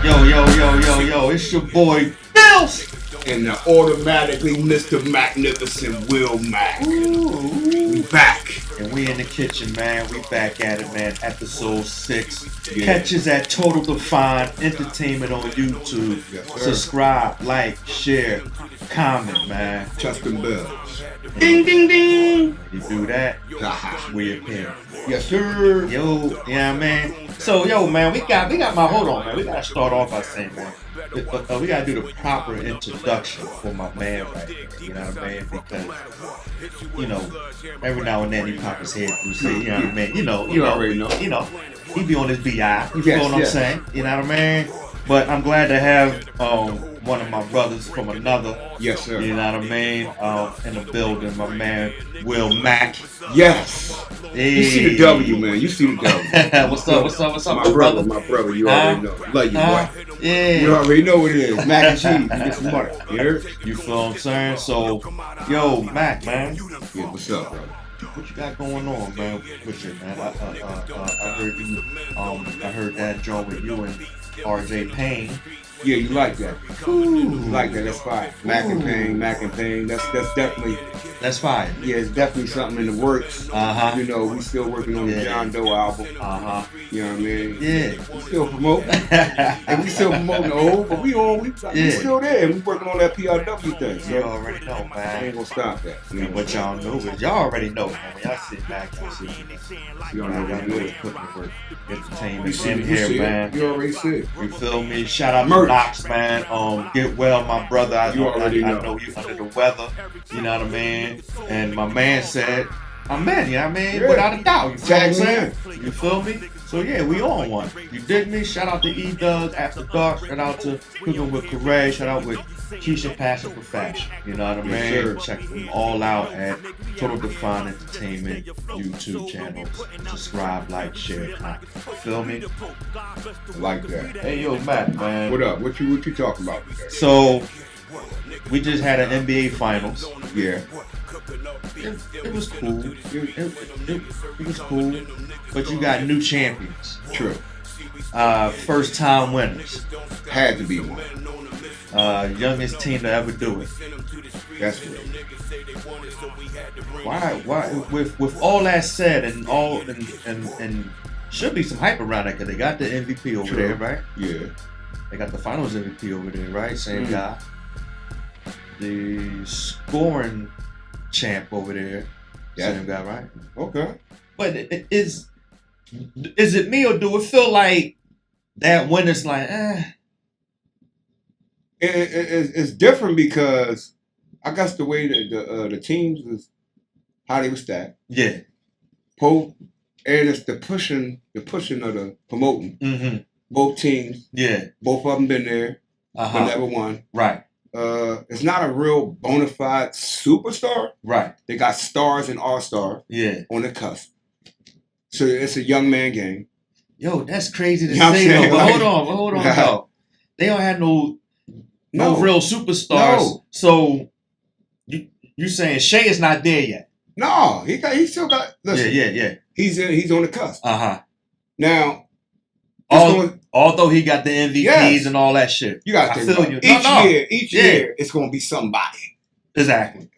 Yo, it's your boy Bills. And the automatically Mr. Magnificent Will Mac. We back. And we in the kitchen, man. We back at it, man. Episode 6. Yeah. Catch us at Total Define Entertainment on YouTube. Yes, sir. Subscribe, like, share, comment, man. Touch them bells. Ding, ding, ding. You do that, we appear. Yes, sir. Yo, yeah, man. So, man, we got my, hold on, man. We gotta start off by saying, man, we gotta do the proper introduction for my man right here. You know what I mean? Because, every now and then he pop his head through, say, you know what I mean? You already know. He be on his BI. You Yes, know what I'm saying? You know what I mean? But I'm glad to have one of my brothers from another. Yes, sir. You know what I mean? In the building, my man Will Mac. Yes. Hey. You see the W, man. You see the W. What's up, my brother? My brother. You already know. Love you, boy. Yeah. You already know what it is. Mac and cheese. You get some money. You heard? You feel what I'm saying? So, yo, Mac, man. Yeah, what's up, brother? What you got going on, man? With you, man? I heard you. I heard that joint with you and RJ Payne. Yeah, you like that. Ooh. You like that. That's fine. Mac and Payne. That's definitely. That's fine. Yeah, it's definitely something in the works. We still working on the John Doe album. You know what I mean? Yeah. We still promoting. And we still promoting the old, but we still there. And we working on that PRW thing. So You already know, I man. ain't gonna stop that. You And know what y'all know is y'all already know, man. When y'all sit back, y'all see You already y'all know know it. it's putting the work. You Entertainment see in it. here, You man. You already see it. You feel me? Shout out to Merch. Knox, man. Get well, my brother. I You already I know. know you under the weather. You know what I mean? And my man said, I'm in, you know what I mean? Yeah. Without a doubt. You feel what I'm Tag me saying? You feel me? So yeah, we on one. You dig me? Shout out to E-Dubs, After Dark. Shout out to Cooking with Corray. Shout out with Keisha Passion for Fashion. You know what I mean? Yes, sir. Check them all out at Total Define Entertainment YouTube channels. Subscribe, like, share, comment. Feel me? I like that. Hey, yo, Matt, man. What up? What you talking about today? So, we just had an NBA Finals. Yeah. It was cool. It was cool. But you got new champions. True. First time winners. Had to be one. Youngest team to ever do it. That's real. Why with all that said and should be some hype around it because they got the MVP over True. there, right? Yeah. They got the finals MVP over there, right? Same guy. The scoring champ over there. Yeah. Same guy, right? Okay. But is it me or do it feel like that when it's like, It's different because I guess the way that the teams is how they were stacked. yeah. And it's the pushing of the promoting. Mm-hmm. Both teams, Yeah. both of them been there, but never won. Right. It's not a real bona fide superstar. Right. They got stars and all-stars Yeah. on the cusp. So it's a young man game. Yo, that's crazy to You know what I'm say though. saying? But Like- hold on, though. They don't have no real superstars. No. So you saying Shea is not there yet? No, he still got. Listen, Yeah. he's on the cusp. Now. Although he got the MVPs Yes. and all that shit. You got I to feel think you. about it. No. Each year, it's going to be somebody. Exactly.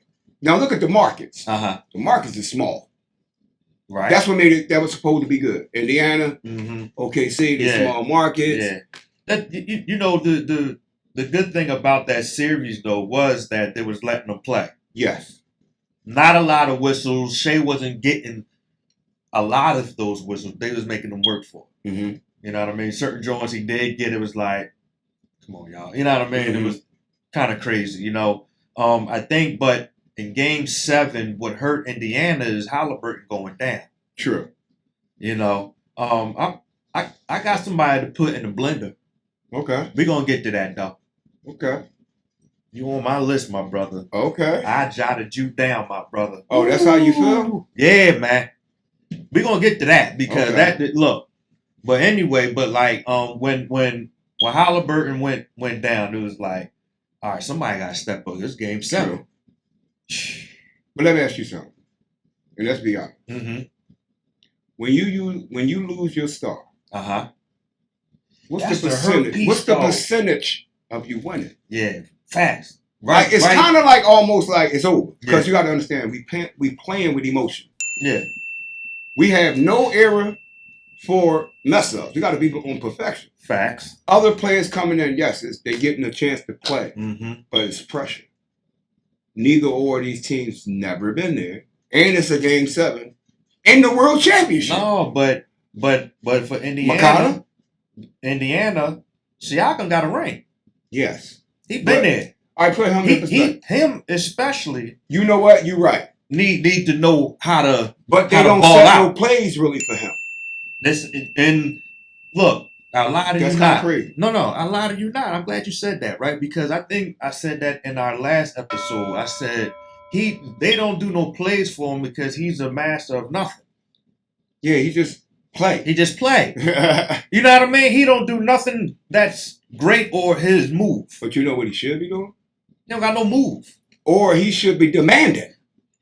Now look at the markets. The The markets are small. Right. That's what made it. That was supposed to be good. Indiana, Mm-hmm. OKC, the Yeah. small markets. Yeah. That the good thing about that series though was that they was letting them play. Yes. Not a lot of whistles. Shea wasn't getting a lot of those whistles. They was making them work for him. Mm-hmm. You know what I mean? Certain joints he did get, it was like, come on, y'all. You know what I mean? It was kind of crazy, you know. I think, but in Game 7, what hurt Indiana is Halliburton going down. True. You know, I got somebody to put in the blender. Okay. We're gonna get to that though. Okay. You on my list, my brother. Okay. I jotted you down, my brother. Oh, that's how you feel? Yeah, man. We're gonna get to that because Okay. look. But anyway, like when Halliburton went down, it was like, all right, somebody gotta step up. This Game 7. But let me ask you something, and let's be honest. Mm-hmm. When you lose your star, What's That's the the percentage? hurt piece, What's the though. percentage of you winning? Yeah, fast. Like it's kind of like almost like it's over because you got to understand we playing with emotion. Yeah, we have no era for mess ups. We got to be on perfection. Facts. Other players coming in, yes, they're getting a chance to play, but it's pressure. Neither or of these teams never been there, and it's a game 7 in the World Championship. No, but for Indiana, Siakam got a ring. Yes, he been there. I put him in perspective. Him especially. You know what? You're right. Need to know how to. But they don't set no plays really for him. And look, I lied to you not. Crazy. No, I lied to you not. I'm glad you said that, right? Because I think I said that in our last episode. I said they don't do no plays for him because he's a master of nothing. Yeah, he just play. You know what I mean? He don't do nothing that's great or his move. But you know what he should be doing? He don't got no move. Or he should be demanding.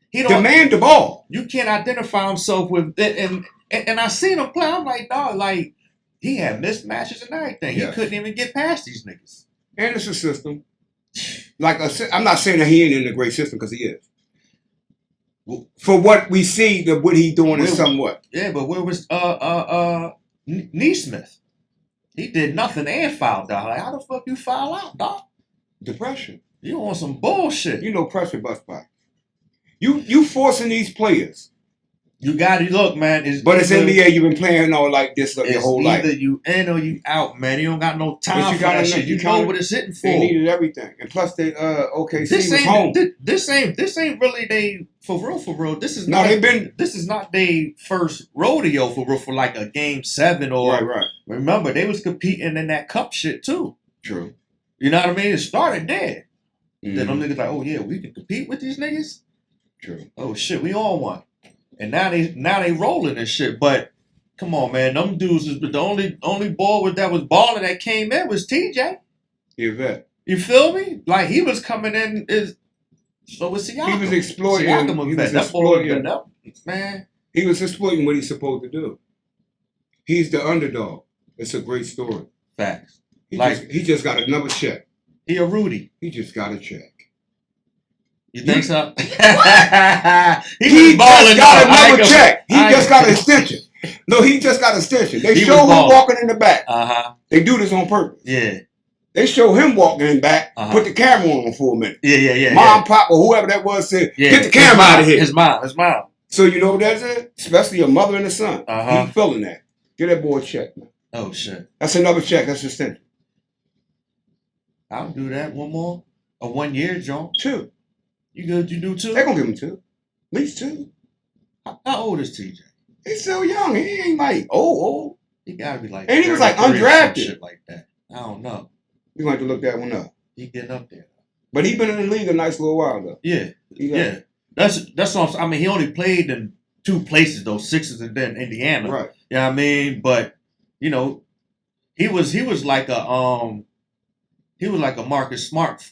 He don't demand the ball. You can't identify himself with it, and I seen him play. I'm like, dog, like he had mismatches and everything. Yes. He couldn't even get past these niggas. And it's a system. Like I'm not saying that he ain't in a great system because he is. For what we see, what he doing is somewhat. Yeah, but where was Neesmith? He did nothing and fouled out. Like, how the fuck you foul out, dog? Depression. You on some bullshit. You know pressure bust by. You forcing these players. You got to look, man. But it's NBA. You've been playing all like this your whole life. Either you in or you out, man. You don't got no time for that shit. You know what it's hitting for. They needed everything, and plus they OKC was home. This ain't really they for real. This is This is not their first rodeo for real for like a game 7 or right. Remember they was competing in that cup shit too. True. You know what I mean? It started there. Mm-hmm. Then them niggas like, oh yeah, we can compete with these niggas. True. Oh shit, we on one. And now they rolling this shit. But come on, man, them dudes is the only ball that was balling that came in was TJ. You bet. You feel me? Like he was coming in so was Siakam. He was exploiting. Man. He was exploiting what he's supposed to do. He's the underdog. It's a great story. Facts. He just got another check. He a Rudy. He just got a check. You think so? He just got another check. He just got an extension. No, he just got an extension. They show him walking in the back. They do this on purpose. Yeah. They show him walking in the back, put the camera on him for a minute. Yeah. Mom, Pop, or whoever that was said, get the camera out of here. His mom. So you know what that is? Especially a mother and a son. He's feeling that. Get that boy a check, man. Oh, shit. That's another check. That's an extension. I'll do that. One more. A 1 year, John. 2. You good? You do 2? They're going to give him 2. At least 2. How old is TJ? He's still young. He ain't like old. He got to be like. And he was like undrafted. Shit like that. I don't know. You're going to have to look that one up. He getting up there. But he been in the league a nice little while, though. Yeah. Yeah. That's what I mean, he only played in 2 places, though, Sixers and then Indiana. Right. You know what I mean? But, you know, he was like a Marcus Smart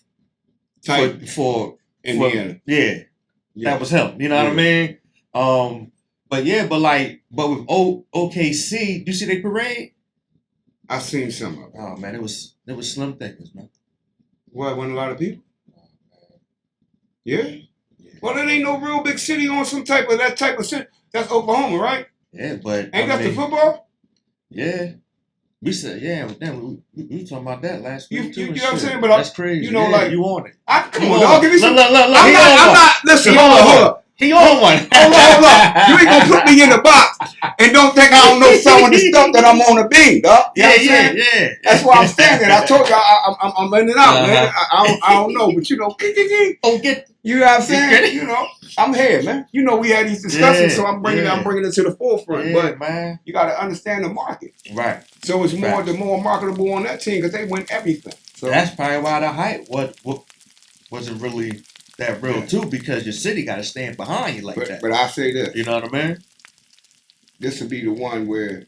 type for Indiana. Yeah. That was him. You know what I mean? But with OKC, you see they parade? I seen some of it. Oh man, it was slim thickness, man. What, wasn't a lot of people? Yeah? Well, it ain't no real big city on that type of city. That's Oklahoma, right? Yeah, but ain't that the football? Yeah. We said, but then we were talking about that last week. You know what I'm saying? But that's crazy. You know, like you on it. Come on, dog. Give me some. Look, I'm not. Listen, hold up. He on one. Hold on. You ain't gonna put me in the box and don't think I don't know some of the stuff that I'm on the beam, dog. You know what I'm saying? Yeah. That's why I'm standing. I told you I'm letting it out, man. I don't know, but you know, you know what I'm saying? You know, I'm here, man. You know, we had these discussions, so I'm bringing it to the forefront. But man, you got to understand the market, right? So it's the more marketable on that team because they win everything. So that's probably why the hype wasn't really that real too, because your city got to stand behind you that. But I say this, you know what I mean? This will be the one where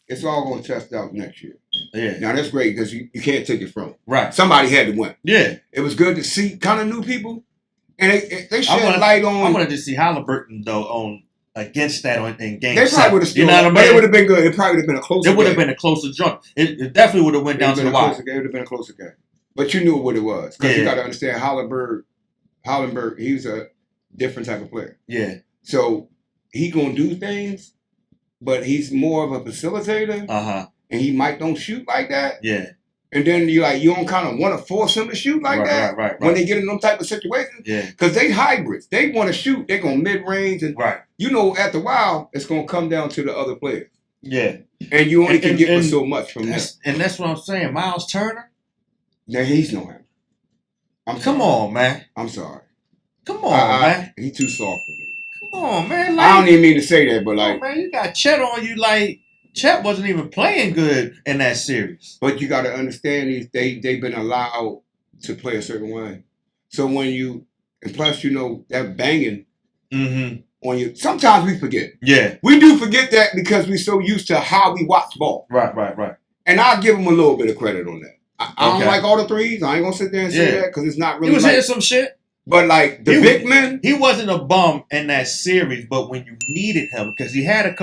it's all going to test out next year. Yeah. Now that's great because you can't take it from them. Right. Somebody had to win. Yeah. It was good to see kind of new people. And they shed light on. I wanted to see Halliburton though against that in game they probably would have still, you know what I mean? But it would have been good. It probably would have been a closer. It would have been a closer jump. It definitely would have went down to the wire. It would have been a closer game. But you knew what it was because you got to understand Hollenberg, he's a different type of player. Yeah. So he gonna do things, but he's more of a facilitator. And he might don't shoot like that. Yeah. And then you don't kind of want to force him to shoot like that when they get in them type of situations. Yeah. Because they hybrids. They want to shoot. They're going mid-range. And, after a while, it's going to come down to the other players. Yeah. And you only can get so much from them. And that's what I'm saying. Miles Turner? Yeah, he's no him. Come on, man. I'm sorry. Come on, man. He's too soft for me. Come on, man. I don't even mean to say that, but like... man, you got Chet on you like... Chet wasn't even playing good in that series. But you got to understand, they've been allowed to play a certain way. So when and plus, that banging on you, sometimes we forget. Yeah. We do forget that because we're so used to how we watch ball. Right. And I'll give them a little bit of credit on that. I don't like all the threes. I ain't going to sit there and say that because it's not really. He was hitting some shit. But like the big man, he wasn't a bum in that series. But when you needed him, because he had a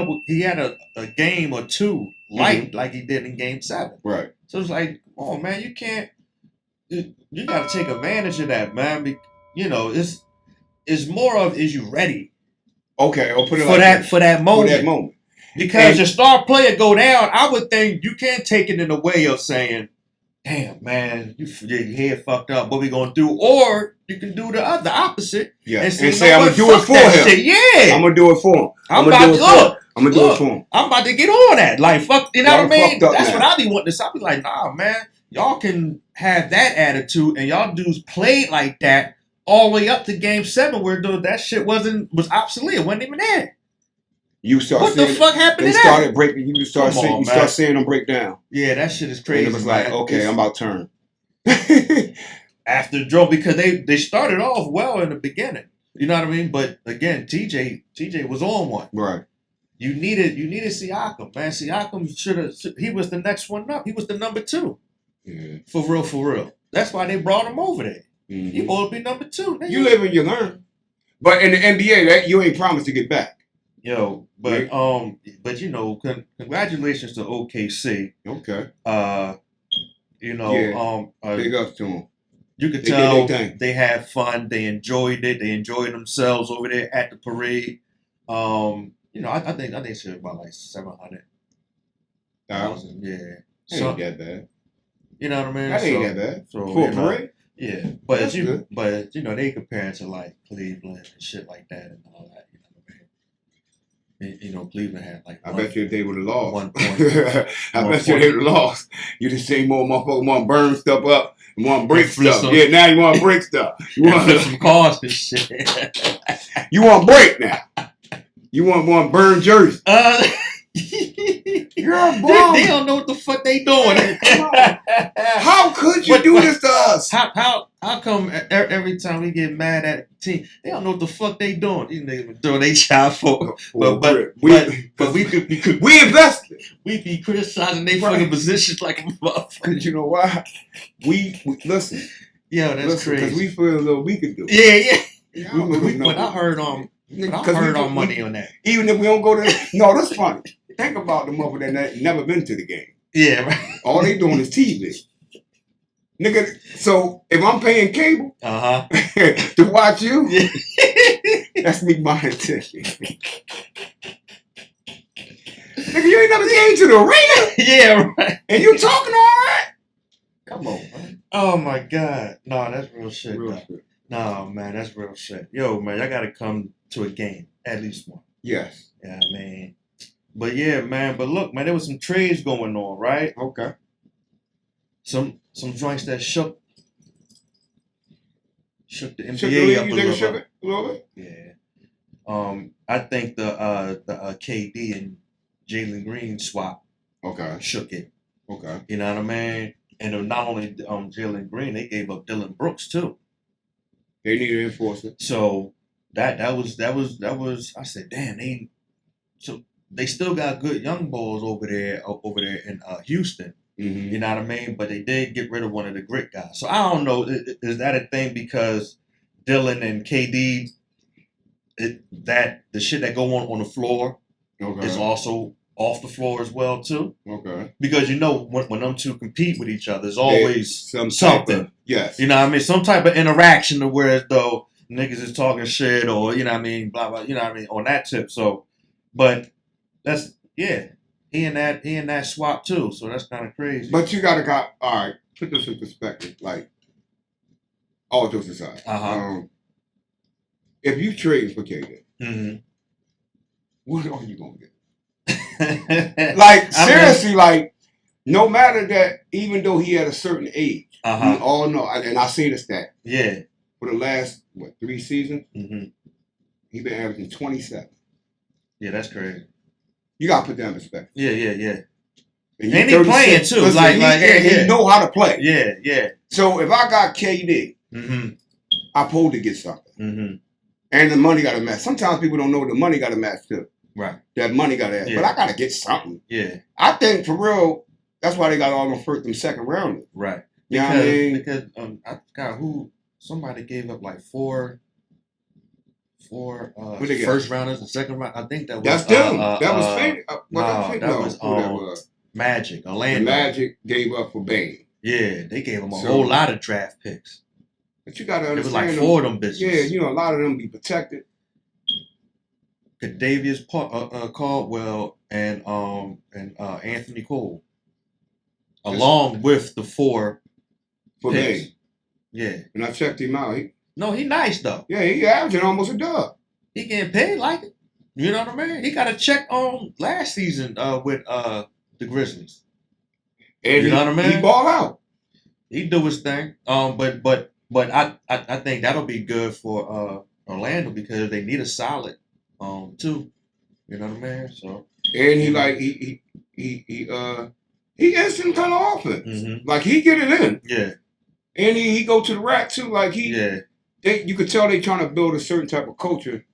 game or two like he did in Game 7. Right. So it's like, oh man, you can't. You got to take advantage of that, man. It's more of is you ready? Okay, I'll put it for that moment. Because your star player go down, I would think you can't take it in the way of saying, damn, man, your head fucked up. What we gonna do? Or you can do the opposite. Yeah, and say I'm gonna do it for him. Shit. Yeah, I'm gonna do it for him. I'm about to get on that. Like fuck, you know what I mean? That's what I be wanting to say. I be like, nah, man, y'all can have that attitude, and y'all dudes played like that all the way up to Game 7, where that shit was obsolete. It wasn't even there. What the fuck happened to that? Started breaking. You start seeing them break down. Yeah, that shit is crazy. And it was like, okay, I'm about to turn. After Joe, because they started off well in the beginning. You know what I mean? But again, TJ was on one. Right. You needed Siakam, man. Siakam he was the next one up. He was the number 2. Yeah. For real. That's why they brought him over there. Mm-hmm. He ought to be number 2. You live and you learn. But in the NBA, that you ain't promised to get back. Yo, but congratulations to OKC. Okay. Big ups to them. You could tell they had fun. They enjoyed it. They enjoyed themselves over there at the parade. I think it's about like 700,000. Yeah. Ain't that bad. You know what I mean? That ain't that bad. So, for a parade. Yeah, but they compare it to like Cleveland and shit like that and all that. Cleveland had like. I bet you if they would have lost. I bet you if they would have lost. You just say more motherfuckers want to burn stuff up and want to break stuff. Yeah, now you want to break stuff. You want some cars and shit. You want to break now. You want to burn jerseys. You're a bum. They don't know what the fuck they doing. How could you do this to us? How come every time we get mad at the team, they don't know what the fuck they doing? These niggas doing they child for. But we invested. We be criticizing their fucking positions like a motherfucker. You know why? We listen. Yeah, that's crazy. Because we feel as though we could do it. Yeah. But I heard our money on that. Even if we don't go to no, that's funny. Think about the mother that never been to the game. Yeah, right. All they doing is TV. Nigga, so if I'm paying cable to watch you, that's me buying a ticket. Nigga, you ain't never came to the arena. Yeah, right. And you talking all right? Come on, man. Oh my God. No, that's real shit. No, man, that's real shit. Yo, man, I gotta come to a game. At least one. Yes. Yeah, man. But yeah, man. But look, man, there was some trades going on, right? Okay. Some joints that shook the NBA up a little bit. Yeah. I think the KD and Jalen Green swap. Okay. Shook it. Okay. You know what I mean? And not only Jalen Green, they gave up Dylan Brooks too. They need an enforcer. So that was. I said, damn, they still got good young balls over there in Houston. Mm-hmm. You know what I mean? But they did get rid of one of the grit guys. So I don't know. Is that a thing because Dylan and KD that the shit that go on the floor is also off the floor as well too. Okay. Because when them two compete with each other, there's always something. Yes. You know what I mean? Some type of interaction to where as though niggas is talking shit or you know what I mean, blah blah. You know what I mean on that tip. So, but that's he in that swap too. So that's kind of crazy. But you gotta all right. Put this in perspective. Like all jokes aside, if you trade for KD, what are you gonna get? Like seriously, like no matter that, even though he had a certain age, we all know, and I see the stat. Yeah. For the last 3 seasons, he been averaging 27. Yeah, that's crazy. You gotta put that in perspective. Yeah. And he playing too. Listen, he know how to play. Yeah. So if I got KD, I'm supposed to get something. And the money got to match. Sometimes people don't know the money got to match too. Right. That money got to add. Yeah. But I got to get something. Yeah. I think for real, that's why they got all them first and second rounders. Right. You know what I mean? Because I forgot who somebody gave up like four first rounders and second round. I think that was that's them. That was fake. That was Magic. Orlando. The Magic gave up for Bane. Yeah, they gave him a whole lot of draft picks. But you got to understand. It was like 4 of them bitches. Yeah, a lot of them be protected. Kadavius Caldwell and Anthony Cole, along with the 4 for picks. Bane. Yeah. And I checked him out. He nice though. Yeah, he averaging almost a dub. He getting paid like it. You know what I mean? He got a check on last season with the Grizzlies. And you know what I mean? He ball out. He do his thing. But I think that'll be good for Orlando because they need a solid too. You know what I mean? So and he instant kind of offense. Like he get it in. Yeah. And he go to the rack too. Like you could tell they trying to build a certain type of culture.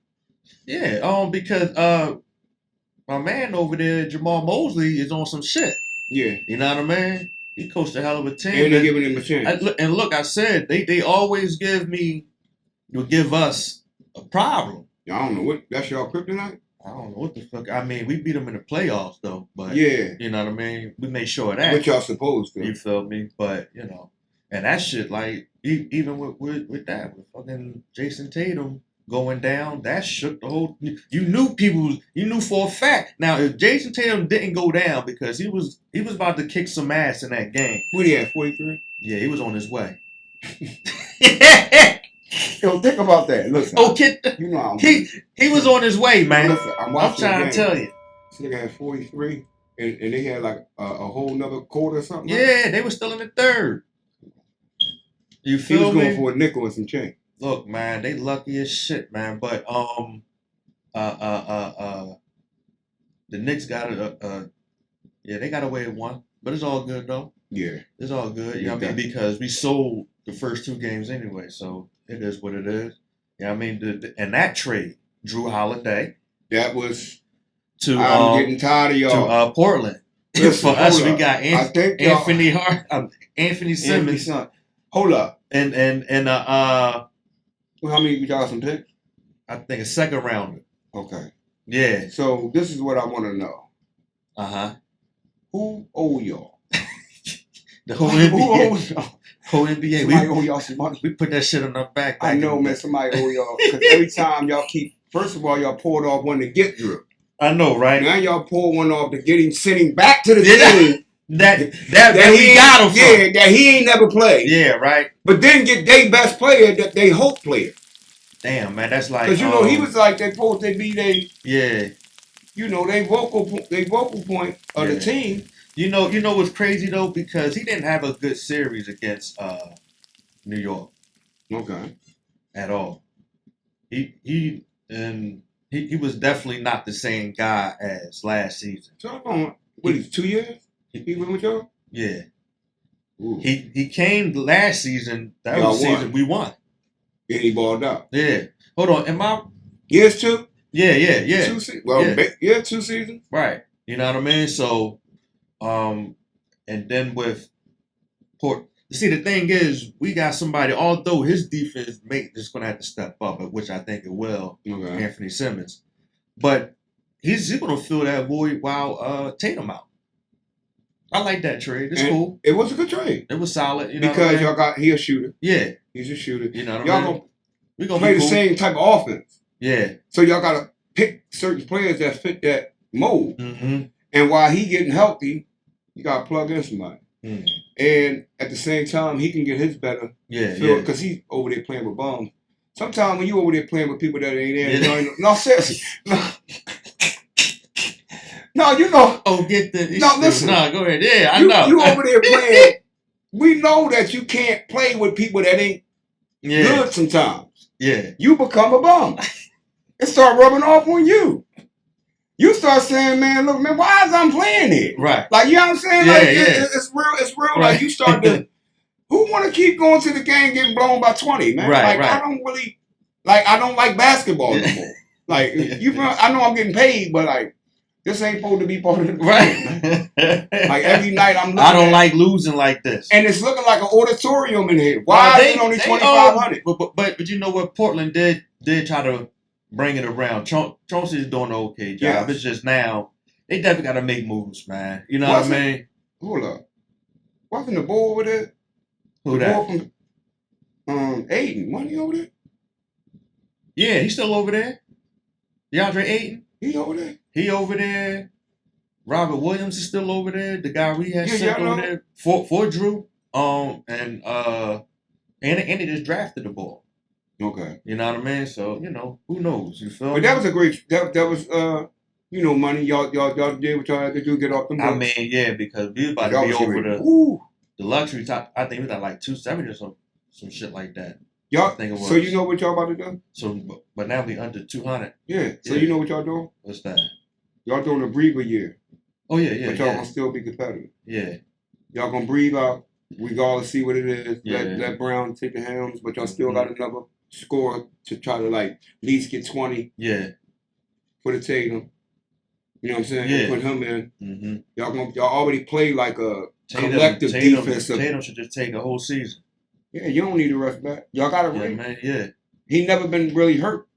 Yeah. Because my man over there, Jamal Mosley, is on some shit. Yeah. You know what I mean? He coached a hell of a team. And they're giving him a chance. And look, I said they always give us a problem. I don't know what that's y'all kryptonite. I don't know what the fuck. I mean, we beat them in the playoffs though, but yeah, you know what I mean. We made sure of that. What y'all supposed to? You feel me? But and that shit like even with that with fucking Jason Tatum going down, that shook the whole. You knew for a fact. Now, if Jason Tatum didn't go down because he was about to kick some ass in that game. What he had, 43? Yeah, he was on his way. Yo, think about that. Listen, he was on his way, man. Listen, I'm trying to tell you. This nigga had 43, and they had like a whole nother quarter or something. Yeah, they were still in the third. You feel me? He was going for a nickel and some change. Look, man, they lucky as shit, man. But the Knicks got they got away with one, but it's all good though. Yeah, it's all good. You know what I mean? Because we sold the first 2 games anyway, so it is what it is. You know what I mean? And that trade, Drew Holiday, that was to I'm getting tired of y'all to Portland. Listen, for us, we got Anthony Simmons. Hold up. And well, how many you got some picks? I think a second rounder. Okay. Yeah. So this is what I want to know. Who owe y'all? The whole NBA. Who owes y'all? Whole NBA. Somebody owe y'all some money. We put that shit on our back. I know, man. Somebody owe y'all because every time y'all first of all, y'all poured off one to get Drew. I know, right? Now y'all pour one off to get him sitting back to the team. That we got him from. Yeah, that he ain't never played. Yeah, right. But then get their best player, that they hope player. Damn, man, that's like because he was like they supposed to be they they vocal point of the team. You know what's crazy though, because he didn't have a good series against New York. Okay. At all. He was definitely not the same guy as last season. So he's 2 years? He went with y'all? Yeah. Ooh. He came last season. That was the season we won. And he balled out. Yeah. Hold on. Am I? Yes, 2? Yeah. 2 seasons. Well, 2 seasons. Right. You know what I mean? So, and then with See, the thing is, we got somebody. Although his defense is going to have to step up, which I think it will. Okay. Anthony Simmons, but he's going to fill that void while Tatum out. I like that trade. It's cool. It was a good trade. It was solid. Because y'all got he a shooter. Yeah, he's a shooter. You know what y'all I mean? We gonna play the same type of offense. Yeah. So y'all gotta pick certain players that fit that mold. Mm-hmm. And while he getting healthy, you gotta plug in somebody. Mm. And at the same time, he can get his better. Yeah. Because he's over there playing with bums. Sometimes when you over there playing with people that ain't there, no, seriously. No, you know. Oh, get the. No, listen. No, go ahead. Yeah, I know. You over there playing. We know that you can't play with people that ain't good sometimes. Yeah. You become a bum. It start rubbing off on you. You start saying, man, look, man, why is I'm playing here? Right. Like, you know what I'm saying? Yeah, like, yeah. It's real. It's real. Right. Like, you start to. Who want to keep going to the game getting blown by 20, man? Right, like, right. I don't really. Like, I don't like basketball anymore. Like, I know I'm getting paid, but like, this ain't supposed to be part of the game. Right. Like, every night I'm looking I don't like losing like this. And it's looking like an auditorium in here. Why is it only 2,500? But you know what? Portland did try to bring it around. Chauncey's doing an okay job. Yes. It's just now, they definitely got to make moves, man. You know what I mean? Hold up. Wasn't the boy over there? Who that? The boy from Aiden. Wasn't he over there? Yeah, he's still over there. DeAndre Ayton. He over there. He over there. Robert Williams is still over there. The guy we had sent over there for Drew. And they just drafted the ball. Okay. You know what I mean? So, you know, who knows? You feel me? But that was a great that was you know, money. Y'all did what y'all had to do, get off the books. I mean, yeah, because we about to be over the luxury top. I think we got like 270 or some shit like that. Y'all, so you know what y'all about to do? So, but now we under 200. Yeah. So you know what y'all doing? What's that? Y'all doing a breather year. Oh yeah. But y'all gonna still be competitive. Yeah. Y'all gonna breathe out. We gotta see what it is. Yeah. Let Brown take the helms, but y'all still got another score to try to like at least get 20. Yeah. For the Tatum. You know what I'm saying? Yeah. Put him in. Mm-hmm. Y'all already play like a collective defense. Tatum should just take a whole season. Yeah, you don't need to rush back. Y'all got to ring. Man, yeah. He never been really hurt.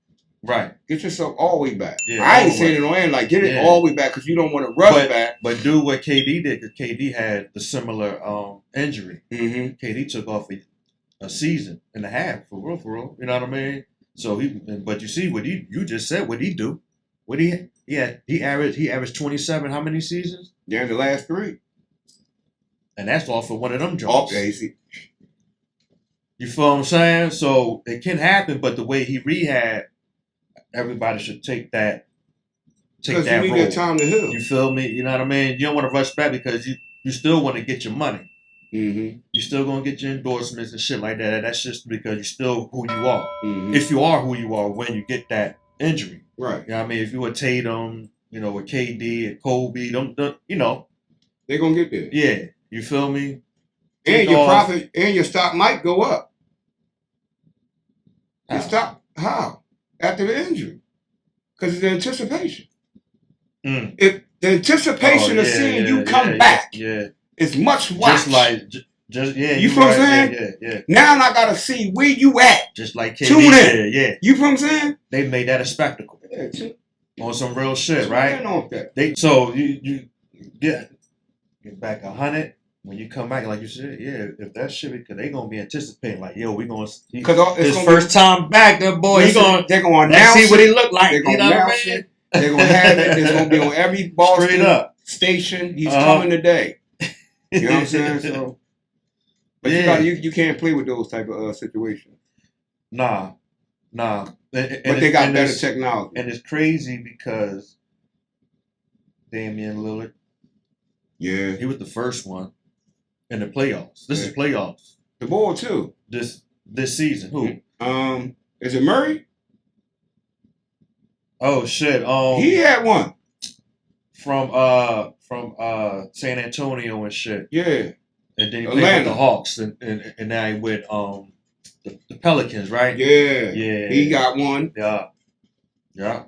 Right. Get yourself all the way back. Yeah, I ain't saying it on air like get it all the way back because you don't want to rush back. But do what KD did because KD had the similar injury. Mm-hmm. KD took off a season and a half for real. You know what I mean? So but you see what you just said. What he do? He averaged 27. How many seasons? Yeah, in the last 3. And that's off of one of them jobs. Okay, see. You feel what I'm saying? So it can happen, but the way he rehab, everybody should take that. Because you need that time to heal. You feel me? You know what I mean? You don't want to rush back because you still want to get your money. Mm-hmm. You still gonna get your endorsements and shit like that. That's just because you're still who you are. Mm-hmm. If you are who you are when you get that injury, right? You know what I mean? If you were Tatum, you know, with KD and Kobe, don't you know? They're gonna get there. Yeah, you feel me? And your profit and your stock might go up. Your stock how after the injury? Because it's the anticipation. If the anticipation of seeing you come back, is much watch. You feel what I'm saying? Yeah. Now I gotta see where you at. Just like KD. Tune in. Yeah. You feel what I'm saying? They made that a spectacle. Yeah, on some real shit, right? So you get back 100 when you come back, like you said. Yeah, if that shit, because they gonna be anticipating, like, yo, we gonna his first time back, that boy, they're gonna announce see what he look like. They're gonna you know announce it. They're gonna have it. It's gonna be on every Boston station. He's coming today. You know what I'm saying? So, but you can't play with those type of situations. Nah. But they got better technology. And it's crazy because Damian Lillard. Yeah. He was the first one in the playoffs. This is playoffs. The ball too. This season. Who? Is it Murray? Oh shit. He had one. From San Antonio and shit. Yeah. And then he played with the Hawks and now he with the Pelicans, right? Yeah. Yeah. He got one. Yeah.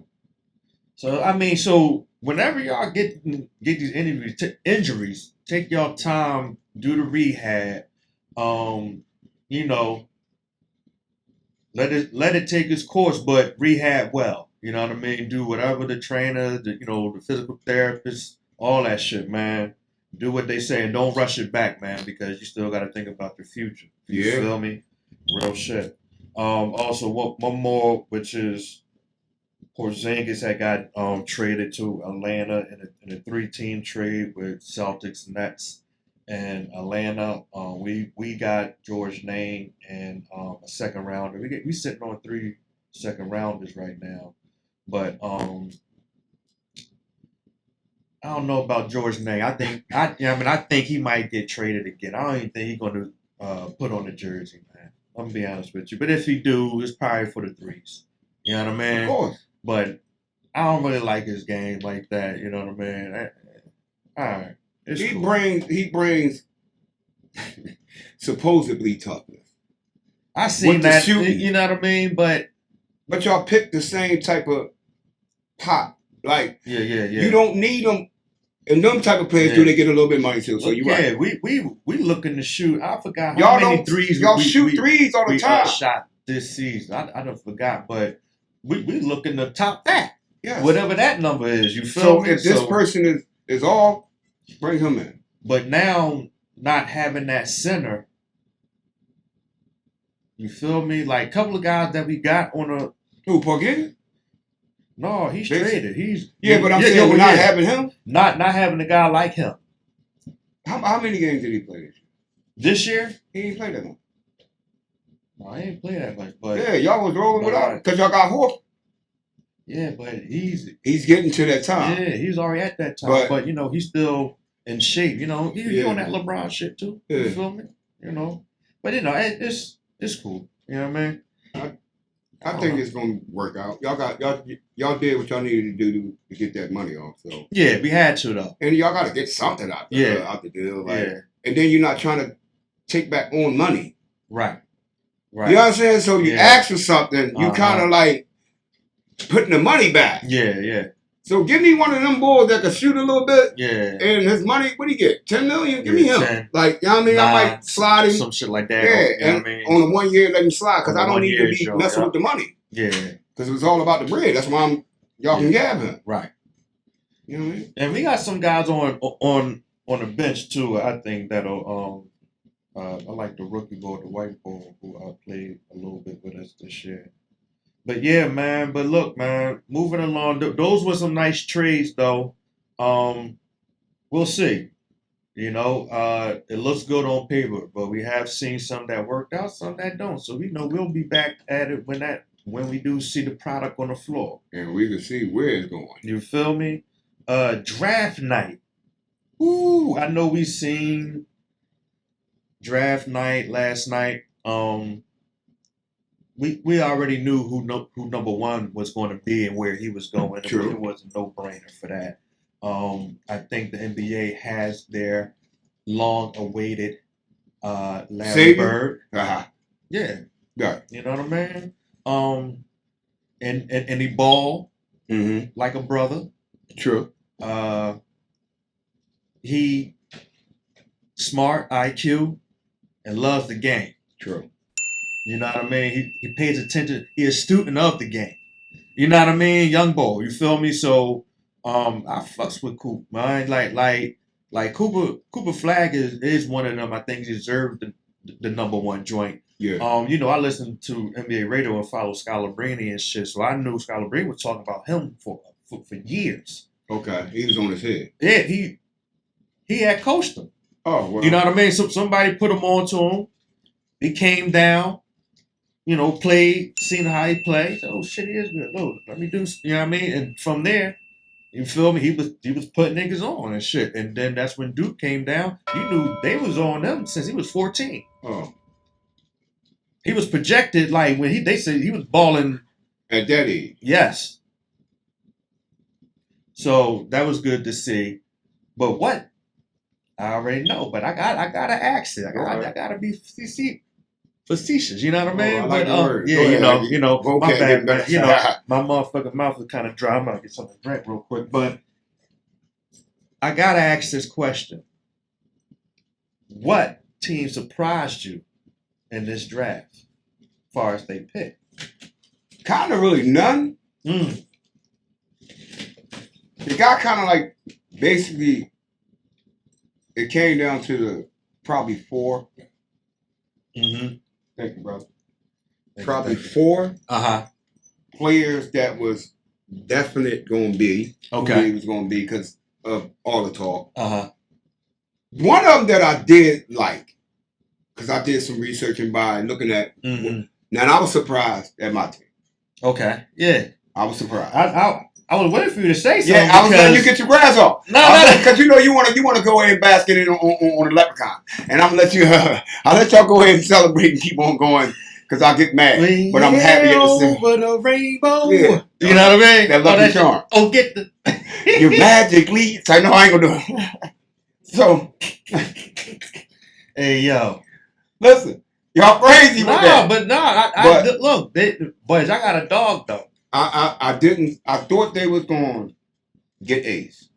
So I mean, whenever y'all get these injuries, take y'all time, do the rehab, You know, let it take its course, but rehab well. You know what I mean? Do whatever the trainer, the physical therapist, all that shit, man. Do what they say and don't rush it back, man, because you still got to think about the future. You feel me? Real shit. Also, one more, which is Porzingis had got traded to Atlanta in a 3-team trade with Celtics, Nets, and Atlanta. We got George Nain and a second rounder. We sitting on 3 second rounders right now, but I don't know about George Nain. I think he might get traded again. I don't even think he's going to put on the jersey, man. I'm gonna be honest with you. But if he do, it's probably for the threes. You know what I mean? Of course. But I don't really like his game like that. You know what I mean? All right. He brings supposedly toughness. I seen that. You know what I mean? But y'all pick the same type of pot. Like yeah. You don't need them. And them type of players do they get a little bit of money too. So you're right. We looking to shoot. I forgot how many threes y'all shoot threes all the time. Shot this season. I don't forgot, but we looking to top that. Yes. Whatever that number is. You feel me? If this person is all, bring him in. But now not having that center, you feel me? Like a couple of guys that we got on a Porzingis? No, he's traded. But I'm saying we're not having him. Not having a guy like him. How many games did he play this year? He ain't played that much. No, he ain't played that much. But yeah, y'all was rolling without him because y'all got Horford. Yeah, but he's getting to that time. Yeah, he's already at that time. But he's still in shape. He's on that LeBron shit too. Yeah. You feel me? But it's cool. You know what I mean? I think it's gonna work out. Y'all did what y'all needed to do to get that money off. So yeah, we had to though. And y'all got to get something out the deal. And then you're not trying to take back on money. Right. You know what I'm saying? So you ask for something, you kind of like putting the money back. Yeah. So give me one of them boys that can shoot a little bit. Yeah. And his money, what do you get? $10 million? Give me him. 10. Like, you know what I mean? I might slide him. Some shit like that. Yeah. And on a 1 year, let him slide. Because I don't need to be messing with the money. Yeah. Because it was all about the bread. That's why y'all can grab him. Right. You know what I mean? And we got some guys on the bench too. I think that'll I like the rookie boy, the white boy, who played a little bit with us this year. But yeah, man. But look, man. Moving along, those were some nice trades, though. We'll see. It looks good on paper, but we have seen some that worked out, some that don't. So we'll be back at it when we do see the product on the floor, and we can see where it's going. You feel me? Draft night. Ooh, I know we seen draft night last night. We already knew who number one was going to be and where he was going. True. It was a no-brainer for that. I think the NBA has their long-awaited Larry Bird. Uh-huh. Yeah. Yeah. You know what I mean? And he ball like a brother. True. He smart, IQ, and loves the game. True. You know what I mean? He pays attention. He is a student of the game. You know what I mean? Young boy. You feel me? So I fucks with Coop, man. Like Cooper Flag is one of them. I think he deserved the number one joint. Yeah. I listened to NBA radio and follow Scalabrini and shit, so I knew Scalabrini was talking about him for years. Okay. He was on his head. Yeah, he had coached him. Oh, well. You know what I mean? So somebody put him on to him. He came down, played, seen how he played. Said, oh shit, he is good. Look, let me do, you know what I mean? And from there, you feel me? He was putting niggas on and shit. And then that's when Duke came down. You knew they was on them since he was 14. Oh. He was projected like when they said he was balling at that age. Yes. So that was good to see. But what? I already know, but I gotta ask it. I gotta be facetious. You know what I mean? I like but the word. My bad, man. My motherfucking mouth is kind of dry. I'm gonna get something to drink real quick. But I gotta ask this question: what team surprised you in this draft, as far as they pick? Kind of really none. Mm. The guy kind of like basically. It came down to the probably 4. Mm-hmm. Thank you, brother. Probably 4 players that was definite going to be. Okay. It was going to be because of all the talk. One of them that I did like, because I did some researching by looking at. Mm-hmm. Now, I was surprised at my team. Okay. Yeah. I was surprised. I was waiting for you to say something. Yeah, I was letting you get your grass off. No. Because you want to go ahead and bask it in on the leprechaun, and I'm gonna let you. I'll let y'all go ahead and celebrate and keep on going because I get mad, but I'm happy at the same. Over the rainbow. Yeah, you know what I mean. That lucky charm. Get the. You magically. So I know I ain't gonna do it. So. Hey yo. Listen, y'all crazy with that. But look, boys, I got a dog though. I didn't. I thought they was going to get Ace,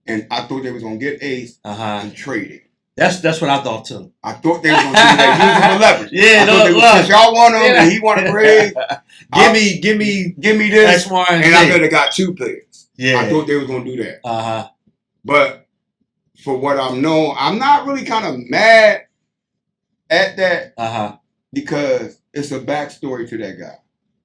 and I thought they was going to get Ace and trade it. That's what I thought too. I thought they was going to do that. Use him for leverage. Yeah, look. Y'all want him, and he want to trade. Give me this, X, Y, and I could have got 2 players. Yeah, I thought they was going to do that. But for what I'm known, I'm not really kind of mad at that. Because it's a backstory to that guy.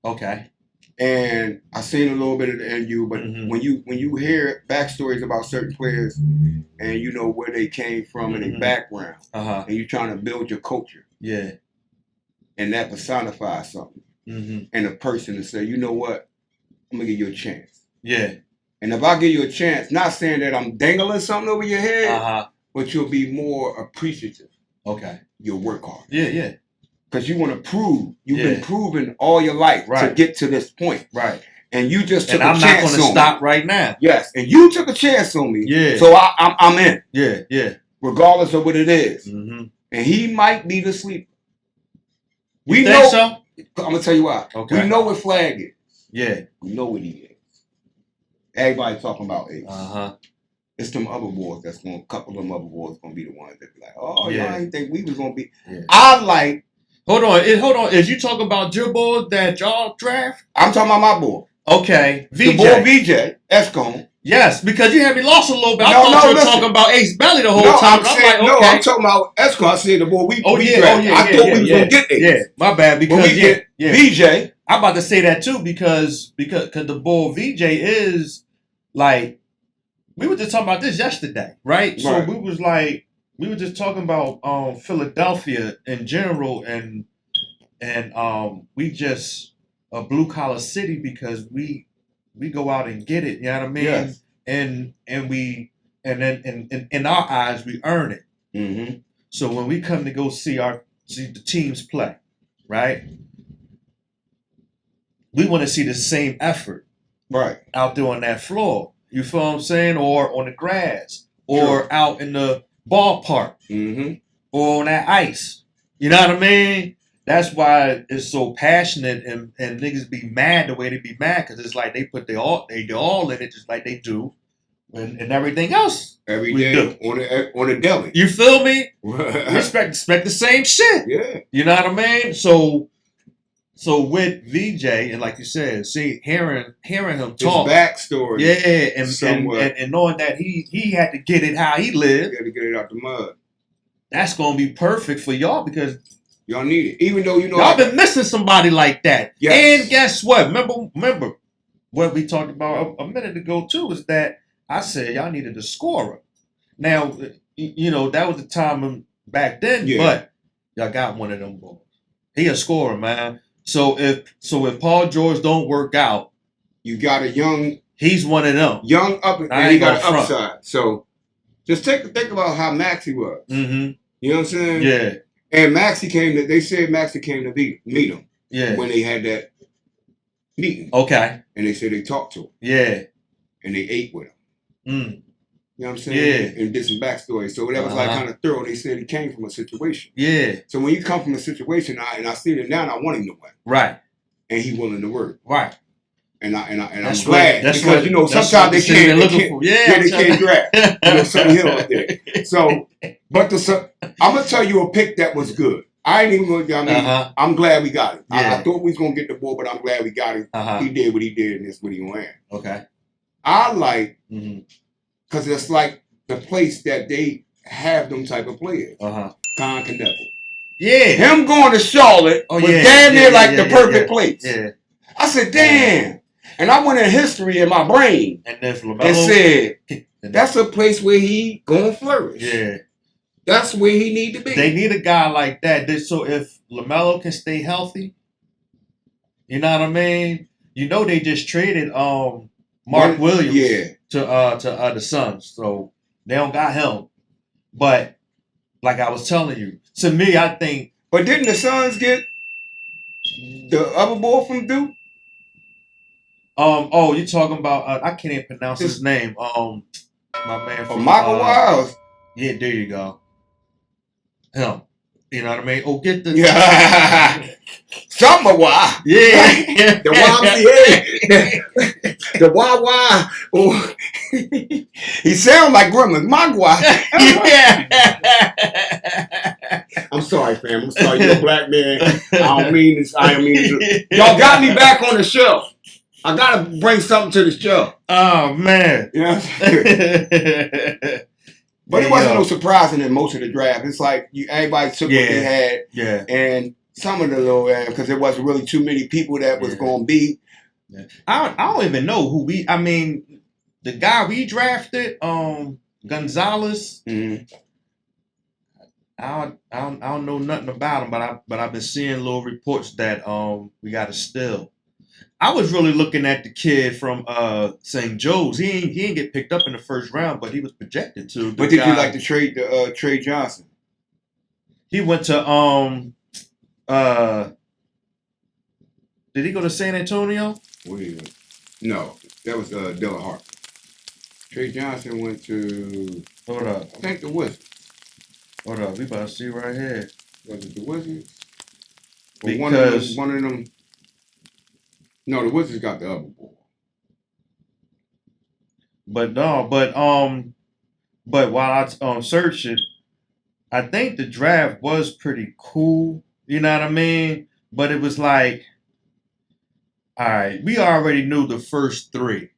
Okay. And I seen a little bit of the NU, but when you hear backstories about certain players and you know where they came from and their background, and you're trying to build your culture, and that personifies something, and a person to say, you know what, I'm gonna give you a chance. Yeah. And if I give you a chance, not saying that I'm dangling something over your head, but you'll be more appreciative. Okay. You'll work hard. Yeah. Because you want to prove. You've been proving all your life to get to this point. Right. And you just took a chance on me. And I'm not going to stop right now. Yes. And you took a chance on me. Yeah. So I'm in. Yeah. Regardless of what it is. And he might be the sleeper. We know. So? I'm going to tell you why. Okay. We know what Flag is. Yeah. We know what he is. Everybody talking about Ace. It's them other boys a couple of them other boys going to be the ones that be like, oh, y'all ain't think we was going to be. Yeah. I like. Hold on. Is you talking about your boy that y'all draft? I'm talking about my boy. Okay. VJ. The boy VJ. Escon. Yes, because you had me lost a little bit. I thought you were talking about Ace Belly the whole time. I'm talking about Escon. I said the boy we drafted. I thought we was going to get Ace. Yeah, my bad. Because we get VJ. I'm about to say that too because the boy VJ is like, we were just talking about this yesterday, right? So we were just talking about Philadelphia in general, and we just a blue collar city because we go out and get it. You know what I mean? Yes. And then in our eyes we earn it. Mm-hmm. So when we come to go see the teams play, right? We want to see the same effort, right, out there on that floor. You feel what I'm saying? Or on the grass, or out in the ballpark, or on that ice. You know what I mean? That's why it's so passionate, and niggas be mad the way they be mad, because it's like they put their all in it, just like they do, and everything else every day do. on the deli. You feel me? expect the same shit. Yeah. You know what I mean? So with VJ, and like you said, hearing him talk, his backstory, and knowing that he had to get it how he lived, he had to get it out the mud. That's gonna be perfect for y'all because y'all need it. Even though y'all been missing somebody like that. Yes. And guess what? Remember what we talked about a minute ago too is that I said y'all needed a scorer. Now that was the time back then, but y'all got one of them boys. He a scorer, man. So if Paul George don't work out, you got a young. He's one of them. Young up, and he got an upside. So just think about how Maxie was. Mm-hmm. You know what I'm saying? Yeah. And they said Maxie came to meet him. Yeah. When they had that meeting. Okay. And they said they talked to him. Yeah. And they ate with him. Mm. You know what I'm saying? Yeah. And did some backstory. So that was like kind of thorough. They said he came from a situation. Yeah. So when you come from a situation, and I see it now, and I want him to win. Right. And he willing to work. Right. And I'm glad because sometimes they can't draft. Sonny Hill up there. So, but I'm gonna tell you a pick that was good. I ain't even gonna. I mean, I'm glad we got it. I thought we was gonna get the ball, but I'm glad we got it. He did what he did, and that's what he went. Okay. I like because it's like the place that they have them type of players. CONVO. Yeah. Him going to Charlotte was damn near like the perfect place. Yeah. I said, damn. And I went in history in my brain and said, that's a place where he gonna flourish. Yeah. That's where he need to be. They need a guy like that. So if LaMelo can stay healthy, you know what I mean? You know they just traded Mark Williams to the Suns, so they don't got him. But like I was telling you, to me, I think. But didn't the Suns get the other boy from Duke? Oh, you talking about? I can't even pronounce his name. My man from Michael Wiles. Yeah, there you go. Him. You know what I mean? Oh, get the something why? Yeah, the YMCA, the YY. Oh. He sounds like Gremlin. Magua. I'm sorry, fam. I'm sorry. You're a black man. I don't mean this. Y'all got me back on the show. I gotta bring something to the show. Oh man. Yeah. But it wasn't no surprising in most of the draft. It's like everybody took what they had. Yeah. And some of the little because there wasn't really too many people that was gonna be. Yeah. I don't even know who I mean, the guy we drafted, Gonzalez. Mm-hmm. I don't know nothing about him, but I've been seeing little reports that we got a steal. I was really looking at the kid from St. Joe's. He ain't get picked up in the first round, but he was projected to. But did you like to trade Trey Johnson? He went to did he go to San Antonio? No, that was Dylan Harper. Trey Johnson went to hold up. I think the Wizards. Hold up, we about to see right here. Was it the Wizards? Because one of them. No, the Wizards got the other ball. But while I searched it, I think the draft was pretty cool. You know what I mean? But it was like, all right, we already knew the first three.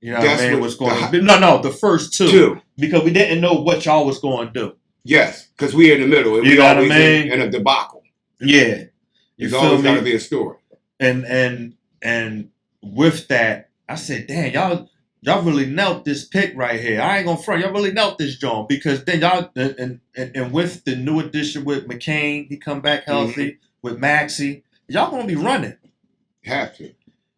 You know what I mean? Was going to be the first two because we didn't know what y'all was going to do. Yes, because we in the middle. You know what I mean? In a debacle. Yeah, there's always got to be a story. And with that, I said, damn, y'all really knelt this pick right here. I ain't gonna front. Y'all really knelt this joint because then y'all and with the new addition with McCain, he come back healthy with Maxey. Y'all gonna be running. Have to.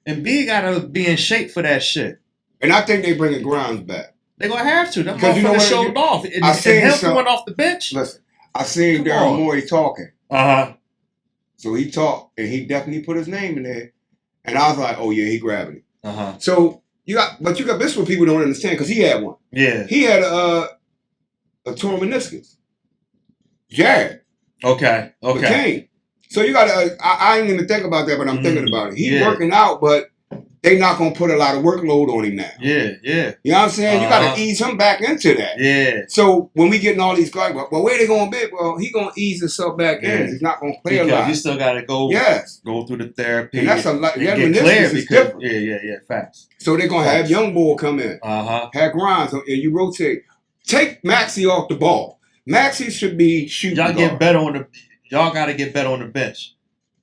And B gotta be in shape for that shit. And I think they bringing Grimes back. They gonna have to. That motherfucker showed off. I seen him coming off the bench. Listen, I seen Daryl Morey talking. So he talked, and he definitely put his name in there. And I was like, oh yeah, he grabbed it. So this is what people don't understand because he had one. Yeah. He had a torn meniscus. Jared. Okay. McCain. So you gotta. I ain't even think about that, but I'm thinking about it. He's working out, but they not gonna put a lot of workload on him now. Yeah. You know what I'm saying? You gotta ease him back into that. Yeah. So when we getting all these guys, well, where they gonna be? Well, he gonna ease himself back in. He's not gonna play a lot. You still gotta go. Yes. Go through the therapy. And that's a lot. Get clear because yeah. Facts. So they're gonna have young boy come in. Have Grimes, and you rotate. Take Maxey off the ball. Maxey should be shooting. Y'all get better on the. Y'all gotta get better on the bench.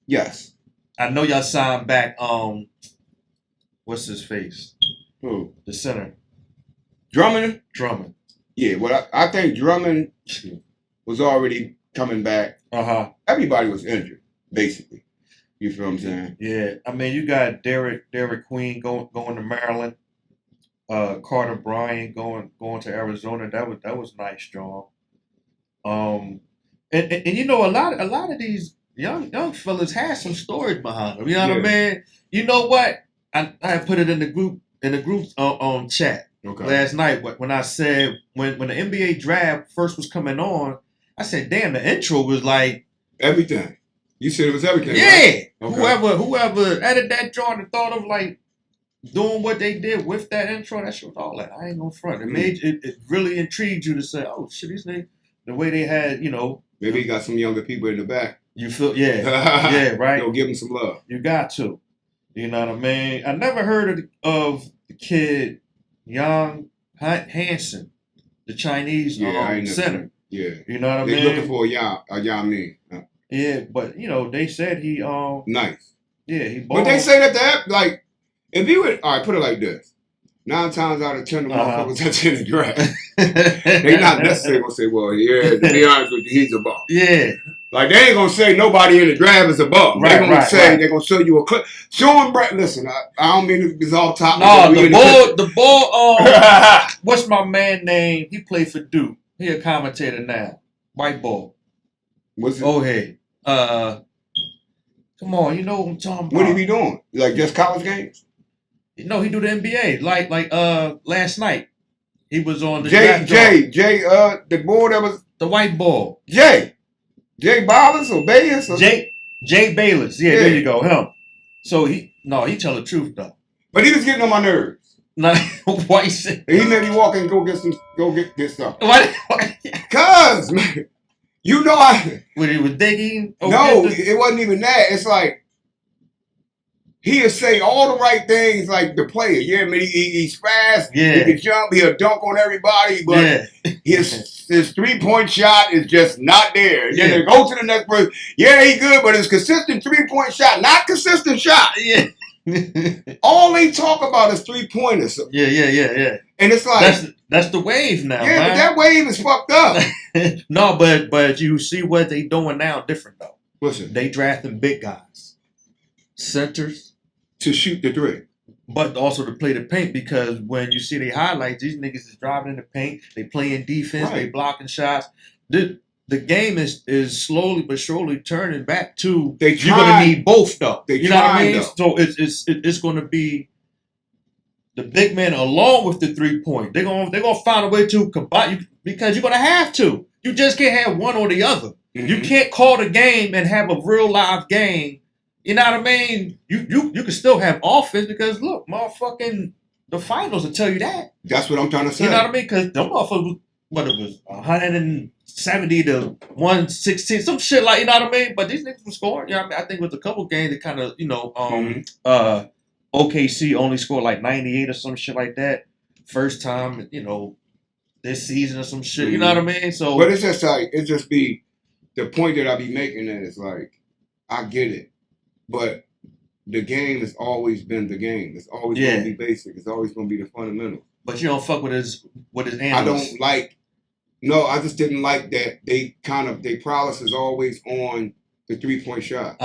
Yes. I know y'all signed back. What's his face? Who? The center. Drummond. Yeah, well, I think Drummond was already coming back. Everybody was injured, basically. You feel what I'm saying? Yeah. I mean, you got Derek Queen going to Maryland. Carter Bryant going to Arizona. That was nice, John. And you know a lot of these young fellas had some storage behind them. You know what I mean? You know what? I put it in the group on chat last night when I said when the NBA draft first was coming on, I said, damn, the intro was like everything. You said it was everything. Yeah. Right? Okay. Whoever edited that joint and thought of like doing what they did with that intro, that shit was all that. I ain't gonna front. It made it really intrigued you to say, oh shit, these niggas, the way they had, maybe he got some younger people in the back. You feel, yeah, right. Yo, give him some love. You got to, you know what I mean. I never heard of the kid, Young Hansen, the Chinese center. Yeah, you know what I mean. They looking for a Yam name. Yeah, but they said he nice. Yeah, he balled. But they say that like if you would put it like this. 9 times out of 10 the motherfuckers that's in the draft. They not necessarily gonna say, well, yeah, to be honest with you, he's a bum. Yeah. Like they ain't gonna say nobody in the draft is a bum. Right, they're gonna say they're gonna show you a clip. Show him listen, I don't mean to be all top. No, the ball what's my man name? He played for Duke. He a commentator now. White ball. What's it? Oh hey. Come on, you know what I'm talking about. What he be doing? Like just college games? No, he do the NBA. Like last night. He was on the the boy that was the white ball. Jay Bayless or Bayes or Jay Bayless. Yeah, there you go. Him. So he tell the truth though. But he was getting on my nerves. Why you say? He made me walk and go get stuff. Why? Cause man, when he was digging. No, it wasn't even that. It's like he'll say all the right things like the player. Yeah, I mean he's fast. Yeah. He can jump. He'll dunk on everybody. But his 3-point shot is just not there. Yeah. Then go to the next person. Yeah, he good, but his consistent 3-point shot, not consistent shot. Yeah. All they talk about is 3-pointers. Yeah. And it's like that's the wave now. Yeah, man. but that wave is fucked up. No, but you see what they doing now different though. Listen, they drafting big guys, centers to shoot the three, but also to play the paint because when you see the highlights, these niggas is driving in the paint. They playing defense. Right. They blocking shots. The game is slowly but surely turning back to you're gonna need both though. You know what I mean? So it's gonna be the big man along with the 3-point. They're gonna find a way to combine you because you're gonna have to. You just can't have one or the other. Mm-hmm. You can't call the game and have a real live game. You know what I mean? You can still have offense because look, motherfucking the finals will tell you that. That's what I'm trying to say. You know what I mean? Because them motherfuckers, what it was, 170 to 116, some shit like, you know what I mean? But these niggas were scoring. You know what I mean? I think with a couple games that kind of, OKC only scored like 98 or some shit like that. First time, this season or some shit. You know what I mean? So, but it's just like be the point that I be making that is like I get it, but the game has always been the game. It's always going to be basic. It's always going to be the fundamental. But you don't fuck with his analysts. I don't like. No, I just didn't like that their prowess is always on the 3-point shot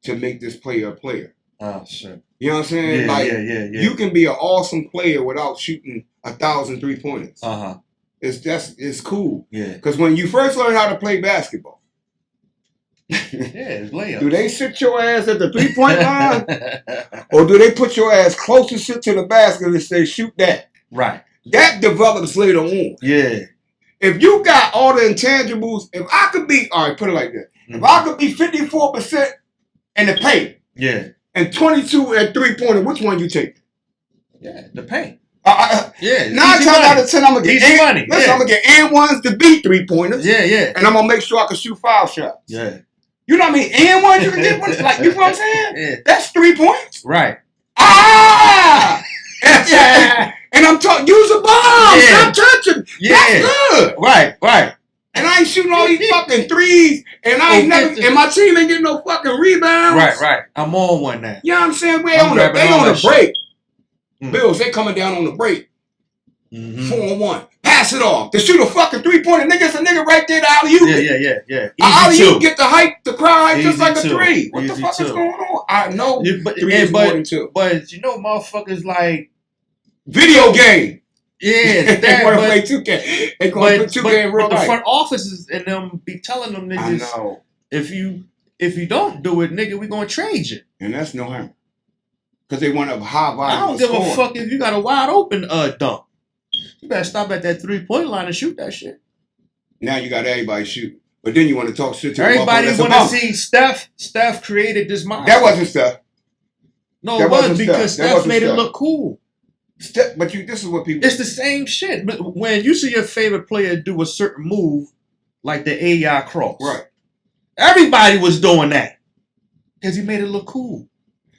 to make this player a player. Oh shit. You know what I'm saying? Yeah. You can be an awesome player without shooting 1,000 3-pointers. It's cool. Yeah. Because when you first learn how to play basketball, it's layups. Do they sit your ass at the 3-point line, or do they put your ass closer to the basket and say shoot that? Right. That develops later on. Yeah. If you got all the intangibles, if I could be put it like that. Mm-hmm. If I could be 54% in the paint. Yeah. And 22 at 3-pointer, which one you take? Yeah, the paint. 9 times out of 10, I'm gonna get money. Listen, I'm gonna get and ones to beat 3-pointers. Yeah. And I'm gonna make sure I can shoot 5 shots. Yeah. You know what I mean? And ones you can get one. Like, you know what I'm saying? Yeah. That's 3 points. Right. And I'm talking, use a bomb. Stop touching. Yeah. That's good. Right. And I ain't shooting all these fucking threes. And I ain't and my team ain't getting no fucking rebounds. Right. I'm on one now. You know what I'm saying? They on the break. Bills, they coming down on the break. 4-on-1. Pass it off. To shoot a fucking 3-pointer. Nigga's a nigga right there to alley-oop. Yeah. Alley-oop get the hype, the crowd hype just like a 3. What the fuck is going on? I know 3 is more than 2. But motherfuckers like video game. Yeah, they want to play 2K. They going to play 2K in real life. But the front offices and them be telling them niggas, I know. if you don't do it, nigga, we gonna trade you. And that's no hammer. Because they want a high volume. I don't give a fuck if you got a wide open dunk. You better stop at that 3-point line and shoot that shit. Now you got everybody shoot. But then you want to talk shit to everybody want to see Steph created this monster. That wasn't Steph. No, it wasn't because Steph made it look cool. But this is what people. It's the same shit. But when you see your favorite player do a certain move, like the AI cross, right? Everybody was doing that because he made it look cool.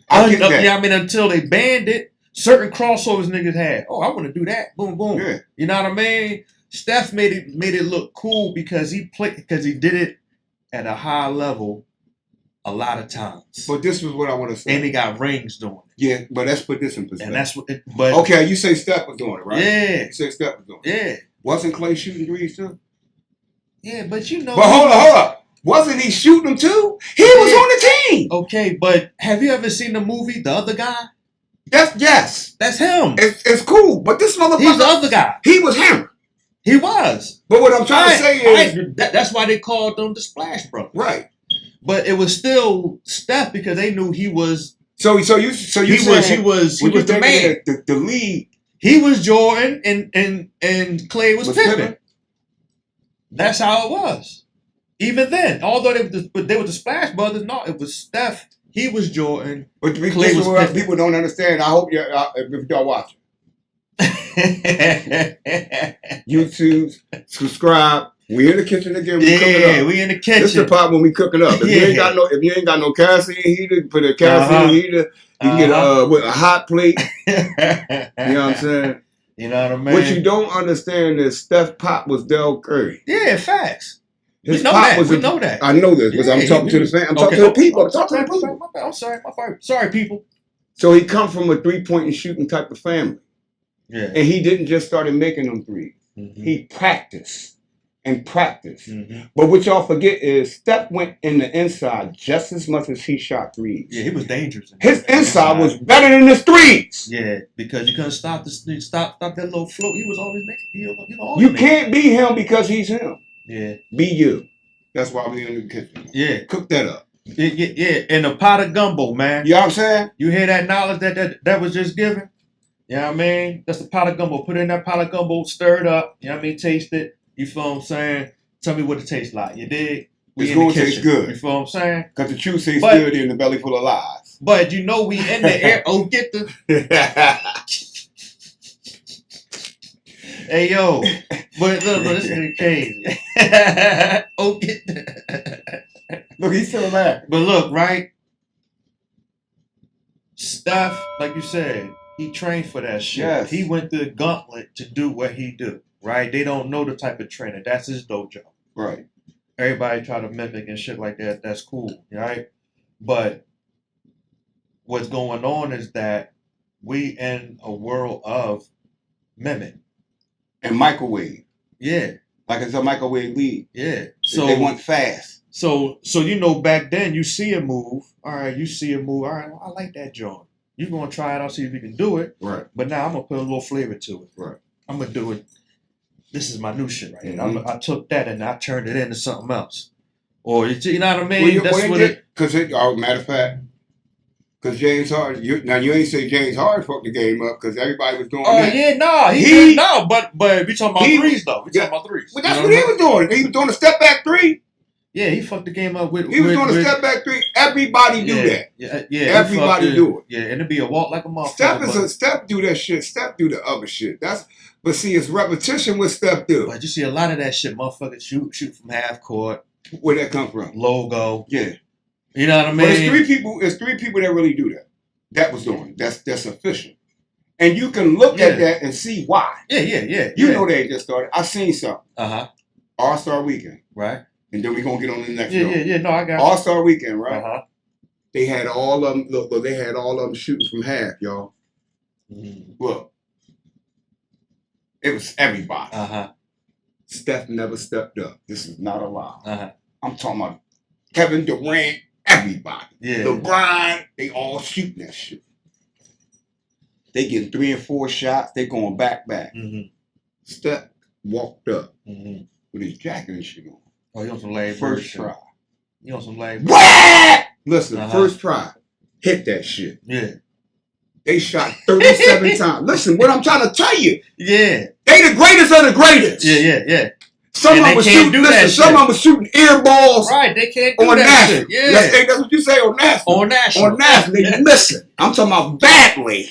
I get that. Yeah, I mean, until they banned it, certain crossovers niggas had. Oh, I want to do that. Boom, boom. Yeah. You know what I mean? Steph made it look cool because he did it at a high level a lot of times. But this is what I want to say. And he got rings doing it. Yeah, but let's put this in perspective. And that's what. But okay, you say Steph was doing it, right? Yeah. You say Steph was doing it. Yeah. Wasn't Clay shooting threes too? Yeah, but you know. But hold up. Wasn't he shooting them too? He was on the team. Okay, but have you ever seen the movie The Other Guy? Yes. That's him. It's cool, but this motherfucker. He's the other guy. He was him. He was. But what I'm trying to say is that's why they called them the Splash Brothers. Right. But it was still Steph because they knew he was. So you he was the man. The league. He was Jordan and Clay was Pippen. That's how it was. Even then, although they were the Splash Brothers, no, it was Steph. He was Jordan. But Clay was Pippen. People don't understand. I hope if y'all watching. YouTube, subscribe. We in the kitchen again. We cooking up. We in the kitchen. This is the part when we cooking up. If you ain't got no kerosene heater, put a kerosene heater. You can get with a hot plate. You know what I'm saying? You know what I mean? What you don't understand is Steph Pop was Del Curry. Yeah, facts. His we know pop that. was we know that. I know this because I'm talking to the fan. I'm talking to the people. I'm talking to the people. I'm sorry. Sorry, people. So he come from a 3-point and shooting type of family. Yeah. And he didn't just started making them threes. Mm-hmm. He practiced and practiced. Mm-hmm. But what y'all forget is Steph went in the inside just as much as he shot threes. Yeah, he was dangerous. His inside was better than his threes. Yeah, because you couldn't stop that little float. He was always making. You can't be him because he's him. Yeah. Be you. That's why we in the kitchen. Yeah. Cook that up. Yeah. And a pot of gumbo, man. You know what I'm saying? You hear that knowledge that was just given? You know what I mean? That's the pot of gumbo. Put it in that pot of gumbo, stir it up. You know what I mean? Taste it. You feel what I'm saying? Tell me what it tastes like. You dig? It's going to taste good. You feel what I'm saying? Because the truth tastes good in the belly full of lies. But you know we in the air. Oh, get the... Hey, yo. But look, this is crazy. Oh, get the... Look, he's still laughing. But look, right? Steph, like you said, he trained for that shit. Yes. He went through the gauntlet to do what he do, right? They don't know the type of trainer. That's his dojo. Right. Everybody try to mimic and shit like that. That's cool, right? But what's going on is that we in a world of mimic. And microwave. Yeah. Like it's a microwave league. Yeah. So they want fast. So you know back then you see a move. All right, you see a move. All right, I like that joint. You're going to try it out, see if you can do it. Right. But now I'm going to put a little flavor to it. Right. I'm going to do it. This is my new shit right here. Mm-hmm. I took that and I turned it into something else. Or, you know what I mean? That's what it... Because, matter of fact, because James Harden, you ain't say James Harden fucked the game up because everybody was doing that. Oh, yeah, no. He no, but we talking about threes, though. We talking about threes. But that's what he was doing. He was doing a step back three. Yeah, he fucked the game up with... He was doing a step back three. Everybody do that. Yeah. Everybody do it. Yeah, and it'd be a walk like a motherfucker. Steph do that shit. Steph do the other shit. But see, it's repetition what Steph do. But you see a lot of that shit, motherfuckers shoot from half court. Where that come from? Logo. Yeah. You know what I mean? But it's three people that really do that. That was doing. That's official. And you can look at that and see why. Yeah. You know they just started. I seen something. All-Star Weekend. Right. And then we're going to get on the next one. Yeah, no, I got All-Star Weekend, right? Uh-huh. They had all of them, look, they had all of them shooting from half, y'all. Mm. Look. It was everybody. Uh-huh. Steph never stepped up. This is not a lie. Uh-huh. I'm talking about Kevin Durant, everybody. Yeah. LeBron, they all shooting that shit. They getting 3 and 4 shots. They going back. Mm-hmm. Steph walked up with his jacket and shit on. Oh, you on some lame First try. You on some lame Listen, first try. Hit that shit. Yeah. They shot 37 times. Listen, what I'm trying to tell you. Yeah. They the greatest of the greatest. Yeah. Some of them was shooting. Listen, some of them was shooting air balls. Right, they can't do on that national. shit. Yeah, that's what you say on national. On national, they missing. I'm talking about badly.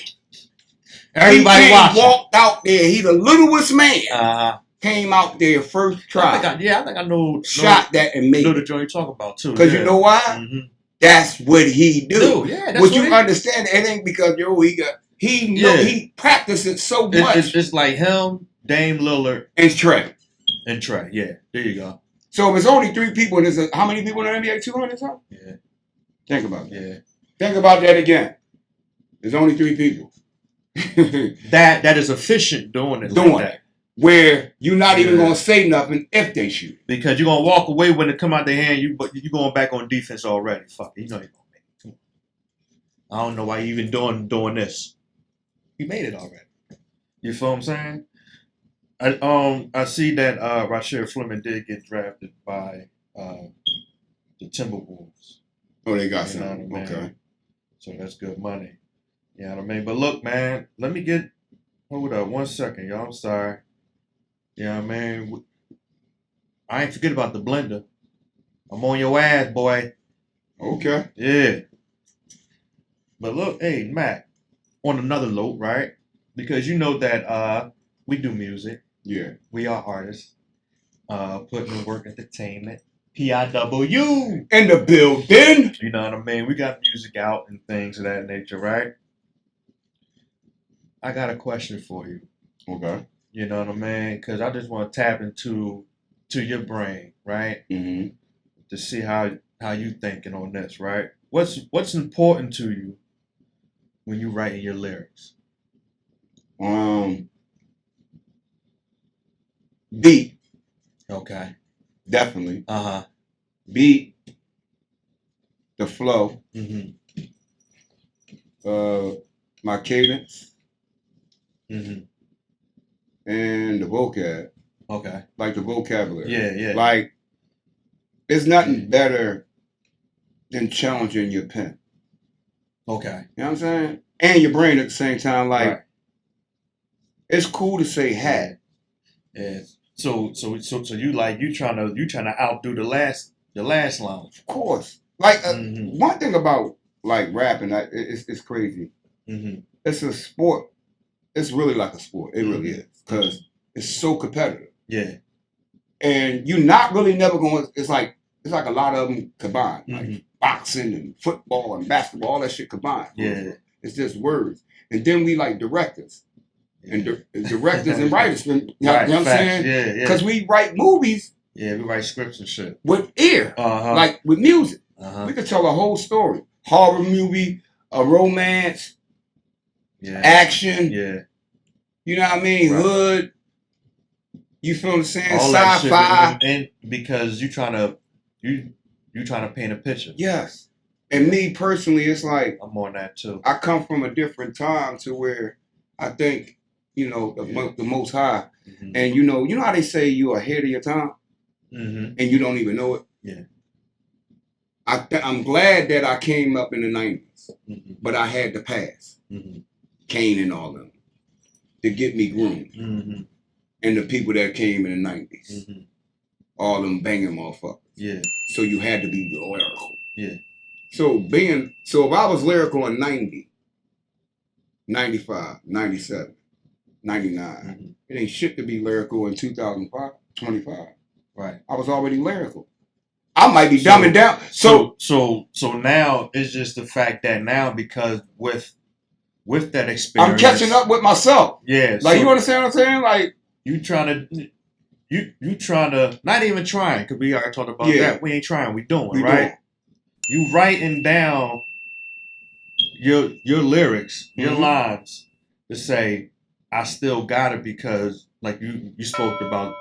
Everybody watching. Walked out there. He the littlest man. Came out there first try. I think I know. Shot that and made. Know the joint you talk about too. Because you know why? That's what he do. Yeah, that's what you understand? It ain't because he practices so much. It's like him, Dame Lillard, and Trey. Yeah, there you go. So if it's only 3 people, and there's how many people in the NBA? 200 something? Yeah. Think about that. Yeah. Think about that again. There's only 3 people. that is efficient doing it. Doing that. Where you're not even gonna say nothing if they shoot. Because you're gonna walk away when it come out their hand, you going back on defense already. Fuck it. You know you're gonna make it. Come on. I don't know why you even doing this. You made it already. You feel what I'm saying? I see that Rasheed Fleming did get drafted by the Timberwolves. Oh, they got some. Okay. So that's good money. You know what I mean? But look, man, hold up 1 second, y'all. I'm sorry. You know what I mean? I ain't forget about the blender. I'm on your ass, boy. Okay. Yeah. But look, hey, Matt, on another note, right? Because you know that we do music. Yeah. We are artists. Putting in work entertainment. PIW. In the building. You know what I mean? We got music out and things of that nature, right? I got a question for you. Okay. You know what I mean? Because I just want to tap into your brain, right? Mm-hmm. To see how you thinking on this, right? What's important to you when you writing your lyrics? Beat. Okay. Definitely. Uh-huh. Beat. The flow. Mm-hmm. My cadence. Mm-hmm. And the vocab. Okay. Like the vocabulary. Yeah. Like, there's nothing better than challenging your pen. Okay. You know what I'm saying? And your brain at the same time. Like, right. It's cool to say hat. Yeah. So you trying to outdo the last line. Of course. Like one thing about like rapping, it's crazy. Mm-hmm. It's a sport. It's really like a sport. It really is because it's so competitive. Yeah. And you're not really never going. It's like a lot of them combined, like boxing and football and basketball, all that shit combined. Yeah. It's just words, and then we like directors. And directors and writers, you know what I'm saying? Yeah. Because we write movies. Yeah, we write scripts and shit. With ear. Like with music. We could tell a whole story. Horror movie, a romance, action. Yeah. You know what I mean? Right. Hood. You feel what I'm saying? All Sci-fi. And because you trying to paint a picture. Yes. And me personally, it's like I'm on that too. I come from a different time to where I think, the Most High. Mm-hmm. And you know how they say you're ahead of your time? Mm-hmm. And you don't even know it? Yeah. I'm glad that I came up in the 90s, but I had to pass. Kane and all of them to get me groomed. And the people that came in the 90s. All them banging motherfuckers. Yeah. So you had to be lyrical. Yeah. So if I was lyrical in 90, 95, 97, 99, it ain't shit to be lyrical in 2005, 25. Right. I was already lyrical. I might be dumbing down. So now it's just the fact that now because with that experience, I'm catching up with myself. Yeah. Like you understand what I'm saying? Like you trying to not even trying because we already talked about that. We ain't trying. We doing right. You writing down your lyrics, your lines to say, I still got it because like you spoke about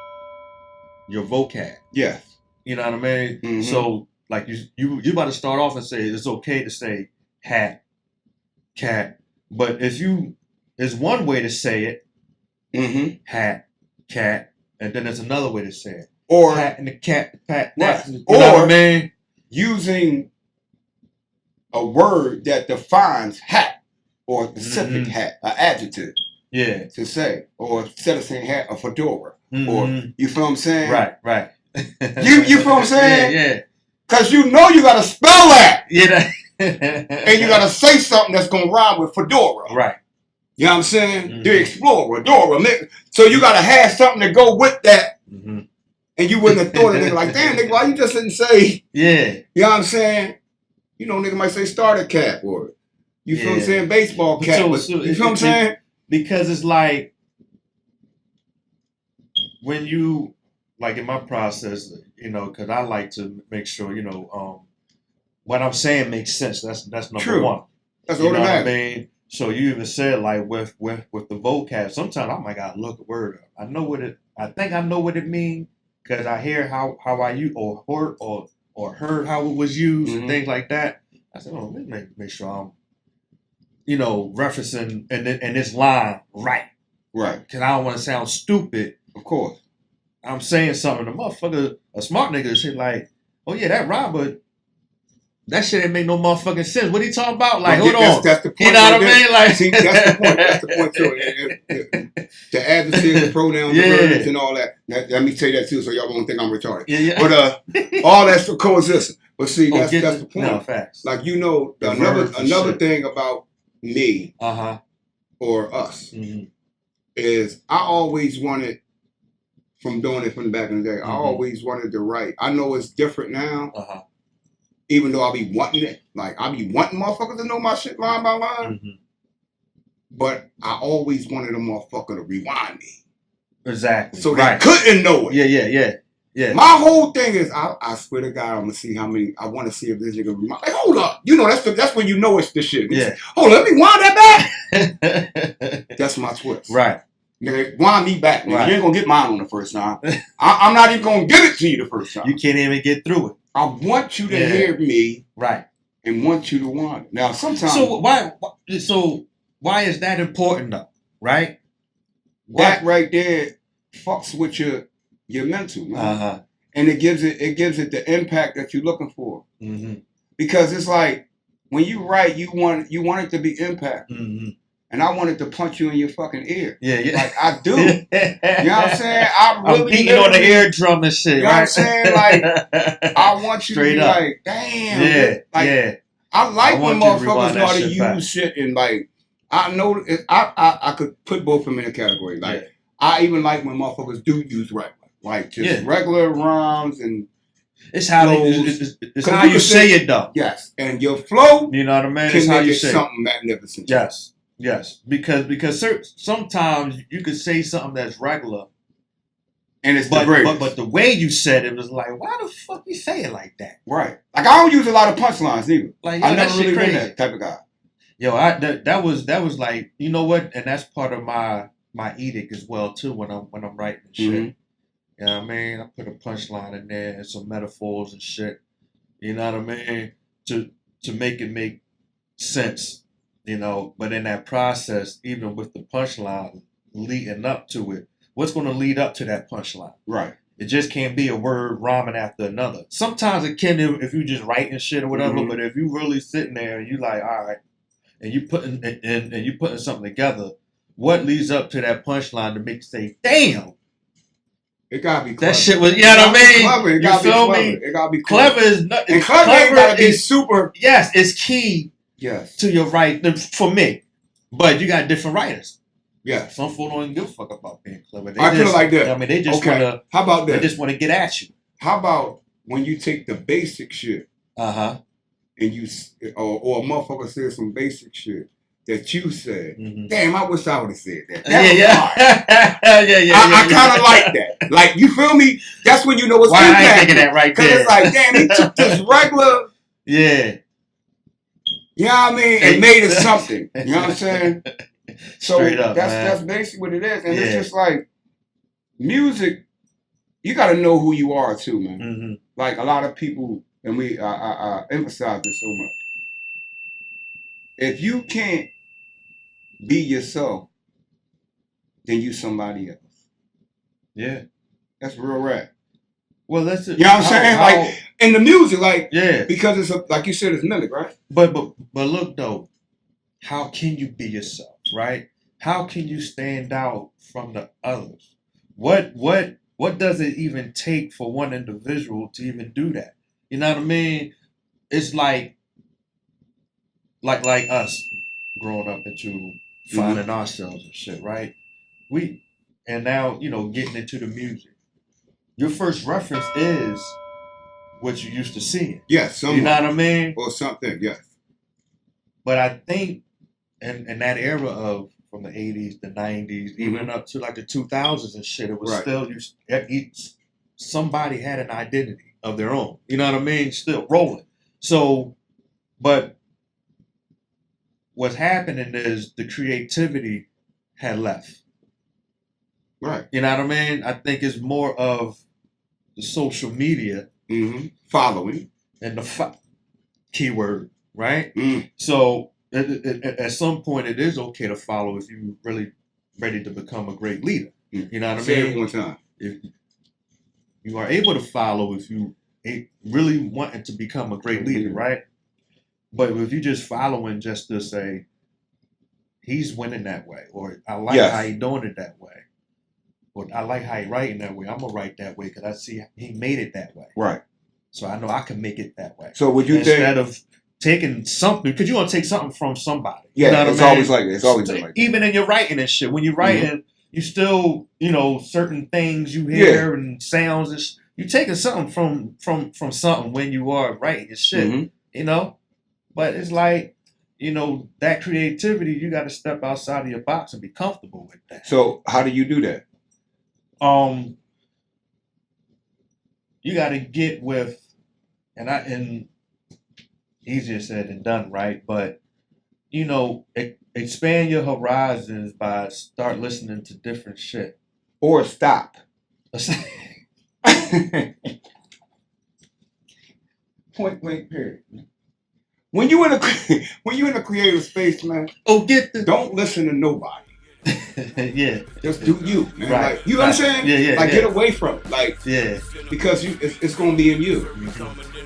your vocab. Yes. You know what I mean? So like you about to start off and say it's okay to say hat, cat. But there's one way to say it, hat, cat, and then there's another way to say it. Or hat and the cat, pat, right. You know what I mean? Using a word that defines hat or a specific hat, an adjective. Yeah. To say, or instead of saying hat, a fedora, or you feel what I'm saying? Right. you feel what I'm saying? Yeah. Cause you know you gotta spell that. Yeah. And you gotta say something that's gonna rhyme with fedora. Right. You know what I'm saying? The Explorer, Dora. So you gotta have something to go with that. And you wouldn't have thought of it like, damn, nigga, why you just didn't say? Yeah. You know what I'm saying? You know, nigga might say starter cap or you feel what I'm saying, baseball cap. You feel what I'm saying? Because it's like when you, like in my process, you know, because I like to make sure, you know, what I'm saying makes sense. That's number one. That's you know automatic. what I mean? So you even said like with the vocab, sometimes I might gotta look a word up. I think I know what it means because I hear how I use or heard how it was used and things like that. I said, oh, let me make sure I'm, you know, referencing in this line right. Because I don't want to sound stupid. Of course. I'm saying something. The motherfucker, a smart nigga, shit like, oh yeah, that rhyme, but that shit ain't make no motherfucking sense. What are you talking about? Like, hold on. That's the point. You know what I mean? Like, see, that's the point. That's the point too. The adjectives, the pronouns, the verbs, and all that. Let me say that too, so y'all won't think I'm retarded. Yeah. But all that's coexisting. But see, that's the point. No, facts. Like, you know, another thing about me or us is I always wanted, from doing it from the back in the day, I always wanted to write. I know it's different now. Even though I be wanting it, like I be wanting motherfuckers to know my shit line by line, but I always wanted a motherfucker to rewind me. Exactly. So they couldn't know it. Yeah. My whole thing is, I swear to God, I'm gonna see how many. I want to see if this nigga rewind. Like, hold up, you know that's when you know it's the shit. Yeah. Hold up, let me wind that back. That's my twist. Right. Nigga, wind me back. Nigga. You ain't gonna get mine on the first time. I'm not even gonna give it to you the first time. You can't even get through it. I want you to hear me, right, and want you to want it. Now, sometimes. So why is that important though? Right. That right there fucks with your mental, man. And it gives it the impact that you're looking for. Because it's like when you write, you want it to be impact. And I wanted to punch you in your fucking ear. Yeah. Like I do. You know what I'm saying? I'm beating on the eardrum and shit. You know what I'm saying? Like I want you to be like, damn. Yeah. Like, I like when motherfuckers know how to use shit and like I know I could put both of them in a category. Like I even like when motherfuckers do use regular. Like just regular rhymes and it's how it's how you say it though. Yes. And your flow, you know what I mean? It's how you say something magnificent. Yes, because sometimes you could say something that's regular, and it's the greatest. But the way you said it was like, why the fuck you say it like that? Right. Like I don't use a lot of punchlines either. Like I never really been that type of guy. Yo, that was like, you know what, and that's part of my edict as well too when I'm writing shit. You know what I mean? I put a punchline in there and some metaphors and shit. You know what I mean? To make it make sense. You know, but in that process, even with the punchline leading up to it, what's going to lead up to that punchline? Right. It just can't be a word rhyming after another. Sometimes it can if you just writing shit or whatever, but if you really sitting there and you like, all right, and you putting something together, what leads up to that punchline to make you say, damn? It gotta be clever. That shit was, you know what I mean? Clever. It gotta be clever. It gotta be clever. Is not, and clever gotta be super. Yes, it's key. Yes. To your right, for me. But you got different writers. Yeah. Some folk don't even give a fuck about being clever. I feel like that. I mean, they just want to. How about that? They just want to get at you. How about when you take the basic shit? And you, or a motherfucker says some basic shit that you said. Damn, I wish I would have said that. I kind of like that. Like, you feel me? That's when you know it's impact. Why I ain't thinking that right there? Because it's like, damn, he took this regular. Yeah. You know what I mean? And made it something. You know what I'm saying? So up, that's basically what it is. And it's just like music, you gotta know who you are too, man. Like a lot of people, and I emphasize this so much. If you can't be yourself, then you somebody else. Yeah. That's real rap. Well, that's it. You know what I'm saying? Like in the music, like because it's like you said, it's mimic, right? But look though, how can you be yourself, right? How can you stand out from the others what does it even take for one individual to even do that? You know what I mean? It's like us growing up into finding ourselves and shit, right? And now, getting into the music. Your first reference is what you used to see. Yes, you know what I mean? Or something, yes. But I think in that era of from the 80s, the 90s, even up to like the 2000s and shit, it was still somebody had an identity of their own. You know what I mean? Still rolling. So, but what's happening is the creativity had left. Right. You know what I mean? I think it's more of the social media following and the keyword, right? Mm. So at some point, it is okay to follow if you're really ready to become a great leader. You know what I mean? Say it one time. If you are able to follow if you really wanting to become a great leader, right? But if you're just following just to say, he's winning that way, or I like how he doing it that way, or I like how he writing that way, I'm going to write that way because I see he made it that way. Right. So I know I can make it that way. So would you instead of taking something, because you're going to take something from somebody. Yeah, you know what it's I mean? always like that. It's always like that. Even in your writing and shit, when you're writing, you still, certain things you hear and sounds, and you're taking something from something when you are writing your shit, But it's like, that creativity, you got to step outside of your box and be comfortable with that. So how do you do that? You got to get with, and easier said than done, right? But, expand your horizons by start listening to different shit. Or stop. Point blank period. When you in a creative space, man. Don't listen to nobody. Yeah. Just do you, man. Right. Like, you know what I'm saying? Yeah. Get away from it. Like, because it's gonna be in you.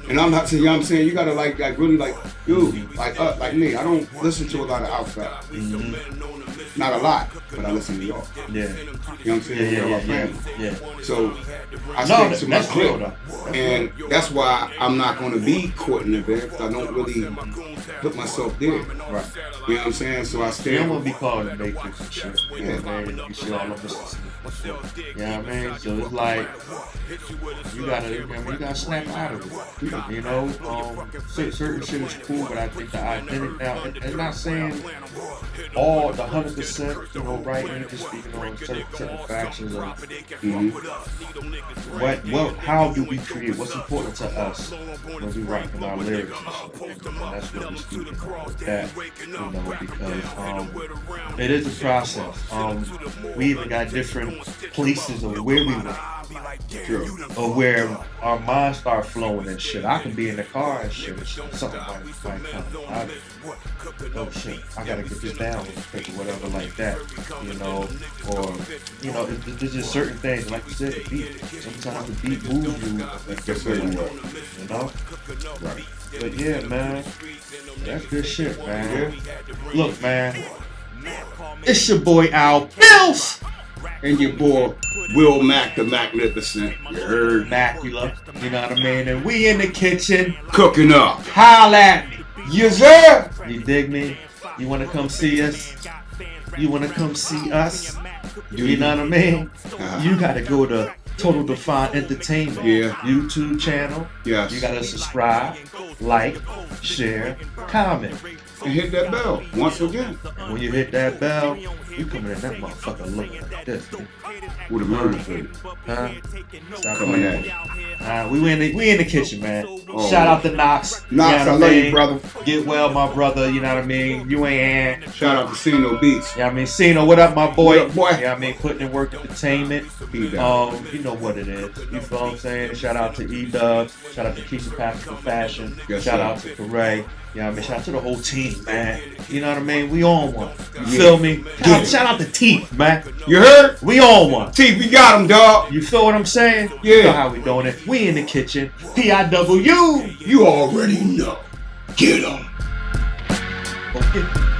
And I'm not saying, you know what I'm saying? You gotta like really like you, like me. I don't listen to a lot of outside. Not a lot, but I listen to y'all. Yeah. You know what I'm saying? Yeah. So I stick to my clip. And that's why I'm not gonna be caught in the bed, because I don't really put myself there. Right. You know what I'm saying? So I stay. You don't want to be called a matrix and shit. Yeah. Man, you see all of this. You know what I mean? So it's like you gotta snap out of it. Certain shit is cool, but I think the identity now, and not saying all the 100%, right, and just speaking on certain factions of how do we create, what's important to us when we write in our lyrics and shit. And that's what we're speaking about that, because it is a process. We even got different places of where we went. Or where our minds start flowing and shit. I can be in the car and shit. Something might come. Oh shit, I gotta get this down real quick or whatever like that. Or there's just certain things, like you said, the beat. Sometimes the beat moves you a certain way. Right. But yeah, man, that's good shit, man. Look, man, it's your boy Al Bills. And your boy Will Mac the Magnificent. You heard? Macula. You know what I mean? And we in the kitchen. Cooking up. Holla at me. Yes, sir. You dig me? You want to come see us? You want to come see us? You know what I mean? You got to go to Total Define Entertainment YouTube channel. Yes. You got to subscribe, like, share, comment. And hit that bell once again. And when you hit that bell, you coming in that motherfucker looking like this. With a murder plate. Huh? Stop coming at you. We in the kitchen, man. Shout out to Knox. Knox, I love you, brother. Get well, my brother. You know what I mean? You ain't Shout out to Sino Beats. You know what I mean? Sino, what up, my boy? What up, boy? You know what I mean? Putting in work entertainment. You know what it is. You feel what I'm saying? Shout out to E-Dubs. Shout out to Keisha Patrick Fashion. Shout out to Corey. You know what I mean? Shout out to the whole team, man. You know what I mean? We on one. You feel me? Shout out to Teeth, man. You heard? We on one. Teeth, we got him, dog. You feel what I'm saying? Yeah. You know how we doing it. We in the kitchen. PIW. You already know. Get him. Okay.